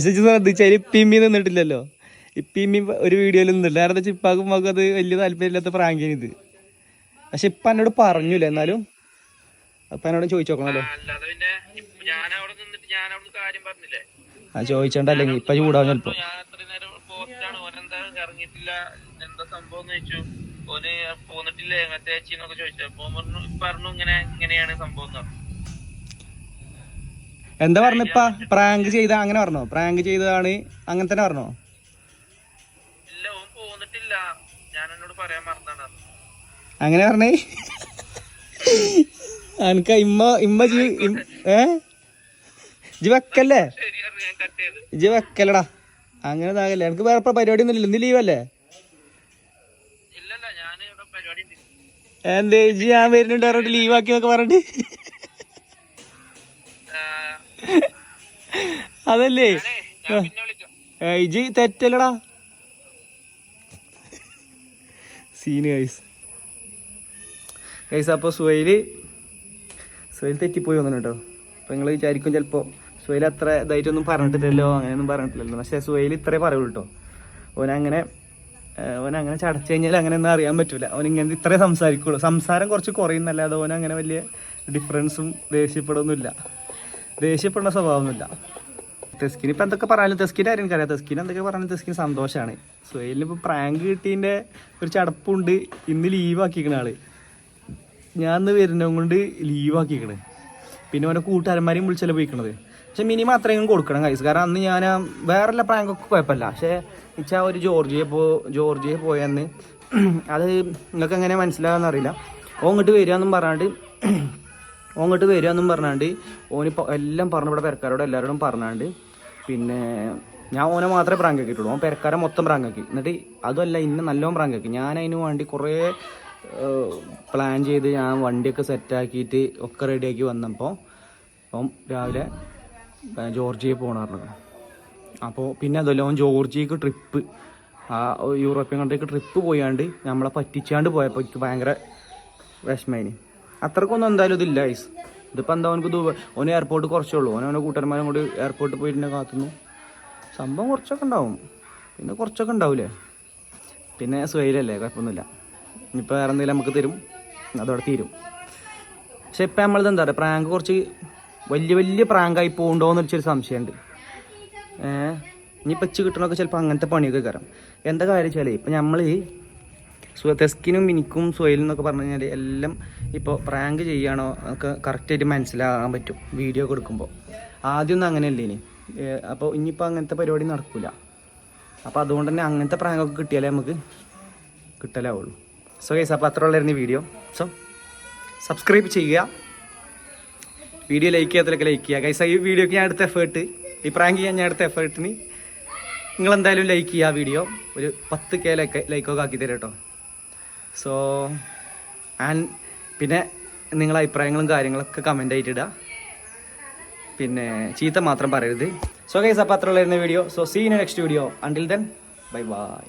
ശ്രദ്ധിച്ചാൽ ഇപ്പിമ്മി നിന്നിട്ടില്ലല്ലോ. ഇപ്പിമ്മി ഒരു വീഡിയോയിൽ നിന്നില്ല. കാരണം എന്താ വെച്ചാൽ ഇപ്പാക്കും മക്കും അത് വലിയ താല്പര്യമില്ലാത്ത പ്രാങ്കിനിത്. പക്ഷെ ഇപ്പൊ എന്നോട് പറഞ്ഞില്ല, എന്നാലും അപ്പൊ എന്നോട് ചോദിച്ചു നോക്കണല്ലോ. ആ ചോദിച്ചോണ്ടല്ലെങ്കിൽ ഇപ്പൊ ചൂടാവും ചിലപ്പോ. എന്താ പറഞ്ഞ പ്രാങ്ക് ചെയ്ത അങ്ങനെ പറഞ്ഞോ? പ്രാങ്ക് ചെയ്തതാണ് അങ്ങനെ തന്നെ പറഞ്ഞോ? അങ്ങനെ പറഞ്ഞേ? അനക്ക ഇജ്ജ് വെക്കല്ലേ? ഇജ്ജ് വെക്കല്ലടാ, അങ്ങനെ ഇതാകല്ലേ. എനിക്ക് വേറെ പരിപാടി ഒന്നും ഇല്ല. ഇന്ന് ലീവല്ലേ? എന്തേ ഇജ്ജ് ഞാൻ വരുന്നുണ്ട് പറഞ്ഞിട്ട് ലീവാക്കി എന്നൊക്കെ പറഞ്ഞിട്ട്? അതല്ലേ ഇജ്ജ് തെറ്റല്ലടാ. സീന് ഗൈസ് അപ്പൊ സുഹൈൽ തെറ്റിപ്പോയി വന്നു കേട്ടോ. അപ്പൊ നിങ്ങൾ വിചാരിക്കും ചിലപ്പോ സുഹൈൽ അത്ര ഇതായിട്ടൊന്നും പറഞ്ഞിട്ടില്ലല്ലോ, അങ്ങനെയൊന്നും പറഞ്ഞിട്ടില്ലല്ലോ. പക്ഷെ സുഹൈൽ ഇത്രേ പറയുള്ളൂ കേട്ടോ. ഓനങ്ങനെ ചടച്ചു കഴിഞ്ഞാൽ അങ്ങനെ ഒന്നും അറിയാൻ പറ്റൂല. ഓനിങ്ങനെ ഇത്രേ സംസാരിക്കുള്ളൂ. സംസാരം കുറച്ച് കുറയുന്നല്ലാതെ ഓനങ്ങനെ വലിയ ഡിഫറൻസും ദേഷ്യപ്പെടുന്ന സ്വഭാവമൊന്നുമില്ല. തെസ്കിന് ഇപ്പം എന്തൊക്കെ പറയാനും തെസ്കിൻ്റെ കാര്യം എനിക്കറിയാം. തെസ്കിന് എന്തൊക്കെ പറഞ്ഞാലും തെസ്കിന് സന്തോഷമാണ്. സുഹൈലിന് ഇപ്പോൾ പ്രാങ്ക് കിട്ടീൻ്റെ ഒരു ചടപ്പുണ്ട്. ഇന്ന് ലീവാക്കിക്കണ ആള്. ഞാൻ ഇന്ന് വരുന്നതും കൊണ്ട് ലീവാക്കിക്കണേ. പിന്നെ ഓരോ കൂട്ടുകാരന്മാരെയും വിളിച്ചല്ലേ പോയിക്കണത്. പക്ഷെ മിനിമം അത്രയും കൊടുക്കണം കൈസ്. കാരണം അന്ന് ഞാൻ വേറെല്ല പ്രാങ്കൊക്കെ കുഴപ്പമില്ല. പക്ഷേ ഇച്ചാ ഒരു ജോർജിയ പോയെന്ന് അത് നിങ്ങൾക്ക് എങ്ങനെ മനസ്സിലാകാമെന്ന് അറിയില്ല. ഓങ്ങോട്ട് വരികയെന്നും പറഞ്ഞാണ്ട് ഓനിപ്പോൾ എല്ലാം പറഞ്ഞു ഇവിടെ പെരക്കാരോട് എല്ലാവരോടും പറഞ്ഞാണ്ട്. പിന്നെ ഞാൻ ഓനെ മാത്രമേ പ്രാങ്കാക്കിയിട്ടുള്ളൂ. ഓൻ പെരക്കാരെ മൊത്തം പ്രാങ്കാക്കി. എന്നിട്ട് അതുമല്ല ഇന്നെ നല്ലോണം പ്രാങ്കാക്കി. ഞാൻ അതിന് വേണ്ടി കുറേ പ്ലാൻ ചെയ്ത് ഞാൻ വണ്ടിയൊക്കെ സെറ്റാക്കിയിട്ട് ഒക്കെ റെഡിയാക്കി വന്നപ്പോൾ ഓൻ രാവിലെ ജോർജിയ പോകണമായിരുന്നു. അപ്പോൾ പിന്നെ അതല്ല ഓൻ ജോർജിയക്ക് ട്രിപ്പ്, ആ യൂറോപ്യൻ കൺട്രിക്ക് ട്രിപ്പ് പോയാണ്ട് നമ്മളെ പറ്റിച്ചാണ്ട് പോയപ്പോൾ എനിക്ക് ഭയങ്കര വിഷമേനി. അത്രക്കൊന്നും എന്തായാലും ഇതില്ല ഐസ്. ഇതിപ്പോൾ എന്താ ഓനക്ക് ഓന് എയർപോർട്ട് കുറച്ചേ ഉള്ളൂ. ഓനെ കൂട്ടന്മാരും കൂടി എയർപോർട്ടിൽ പോയിട്ട് കാത്തുന്നു. സംഭവം കുറച്ചൊക്കെ ഉണ്ടാവും, പിന്നെ കുറച്ചൊക്കെ ഉണ്ടാവില്ലേ. പിന്നെ സുഹൈലല്ലേ, കുഴപ്പമൊന്നുമില്ല. ഇനിയിപ്പോൾ വേറെ എന്തെങ്കിലും നമുക്ക് തരും, അതോടെ തീരും. പക്ഷെ ഇപ്പം നമ്മളിത് എന്താ പറയുക, പ്രാങ്ക് കുറച്ച് വലിയ പ്രാങ്കായി പോകണ്ടോയെന്ന് വെച്ചൊരു സംശയമുണ്ട്. ഇനിയിപ്പോൾ വെച്ച് കിട്ടണമൊക്കെ ചിലപ്പോൾ അങ്ങനത്തെ പണിയൊക്കെ കയറാം. എന്താ കാര്യം വെച്ചാൽ ഇപ്പം നമ്മൾ തെസ്കിനും മിനിക്കും സുഹൈലും എന്നൊക്കെ പറഞ്ഞു കഴിഞ്ഞാൽ എല്ലാം ഇപ്പോൾ പ്രാങ്ക് ചെയ്യുകയാണോ ഒക്കെ കറക്റ്റായിട്ട് മനസ്സിലാകാൻ പറ്റും വീഡിയോ കൊടുക്കുമ്പോൾ. ആദ്യമൊന്നും അങ്ങനെയല്ലേ ഇനി. അപ്പോൾ ഇനിയിപ്പോൾ അങ്ങനത്തെ പരിപാടി നടക്കില്ല. അപ്പോൾ അതുകൊണ്ട് തന്നെ അങ്ങനത്തെ പ്രാങ്കൊക്കെ കിട്ടിയാലേ നമുക്ക് കിട്ടലാവുള്ളൂ. സോ ഗൈസ്, അപ്പോൾ അത്ര ഉള്ളായിരുന്നു വീഡിയോ. സോ സബ്സ്ക്രൈബ് ചെയ്യുക, വീഡിയോ ലൈക്ക് ചെയ്യാത്തതൊക്കെ ലൈക്ക് ചെയ്യുക ഗൈസ്. ഈ വീഡിയോക്ക് ഞാൻ എടുത്ത എഫേർട്ട്, ഈ പ്രാങ്ക് ചെയ്യാൻ ഞാൻ എടുത്ത എഫേർട്ടിന് നിങ്ങളെന്തായാലും ലൈക്ക് ചെയ്യുക. വീഡിയോ ഒരു 10K ലൈക്കൊക്കെ ആക്കി തരാം കേട്ടോ. സോ ആൻഡ് പിന്നെ നിങ്ങളെ അഭിപ്രായങ്ങളും കാര്യങ്ങളൊക്കെ കമൻ്റ് ആയിട്ട് ഇടുക. പിന്നെ ചീത്ത മാത്രം പറയരുത്. സോ ഗൈസ്, അപ്പോൾ അത്ര ഉള്ള video. So see in next video. Until then bye by.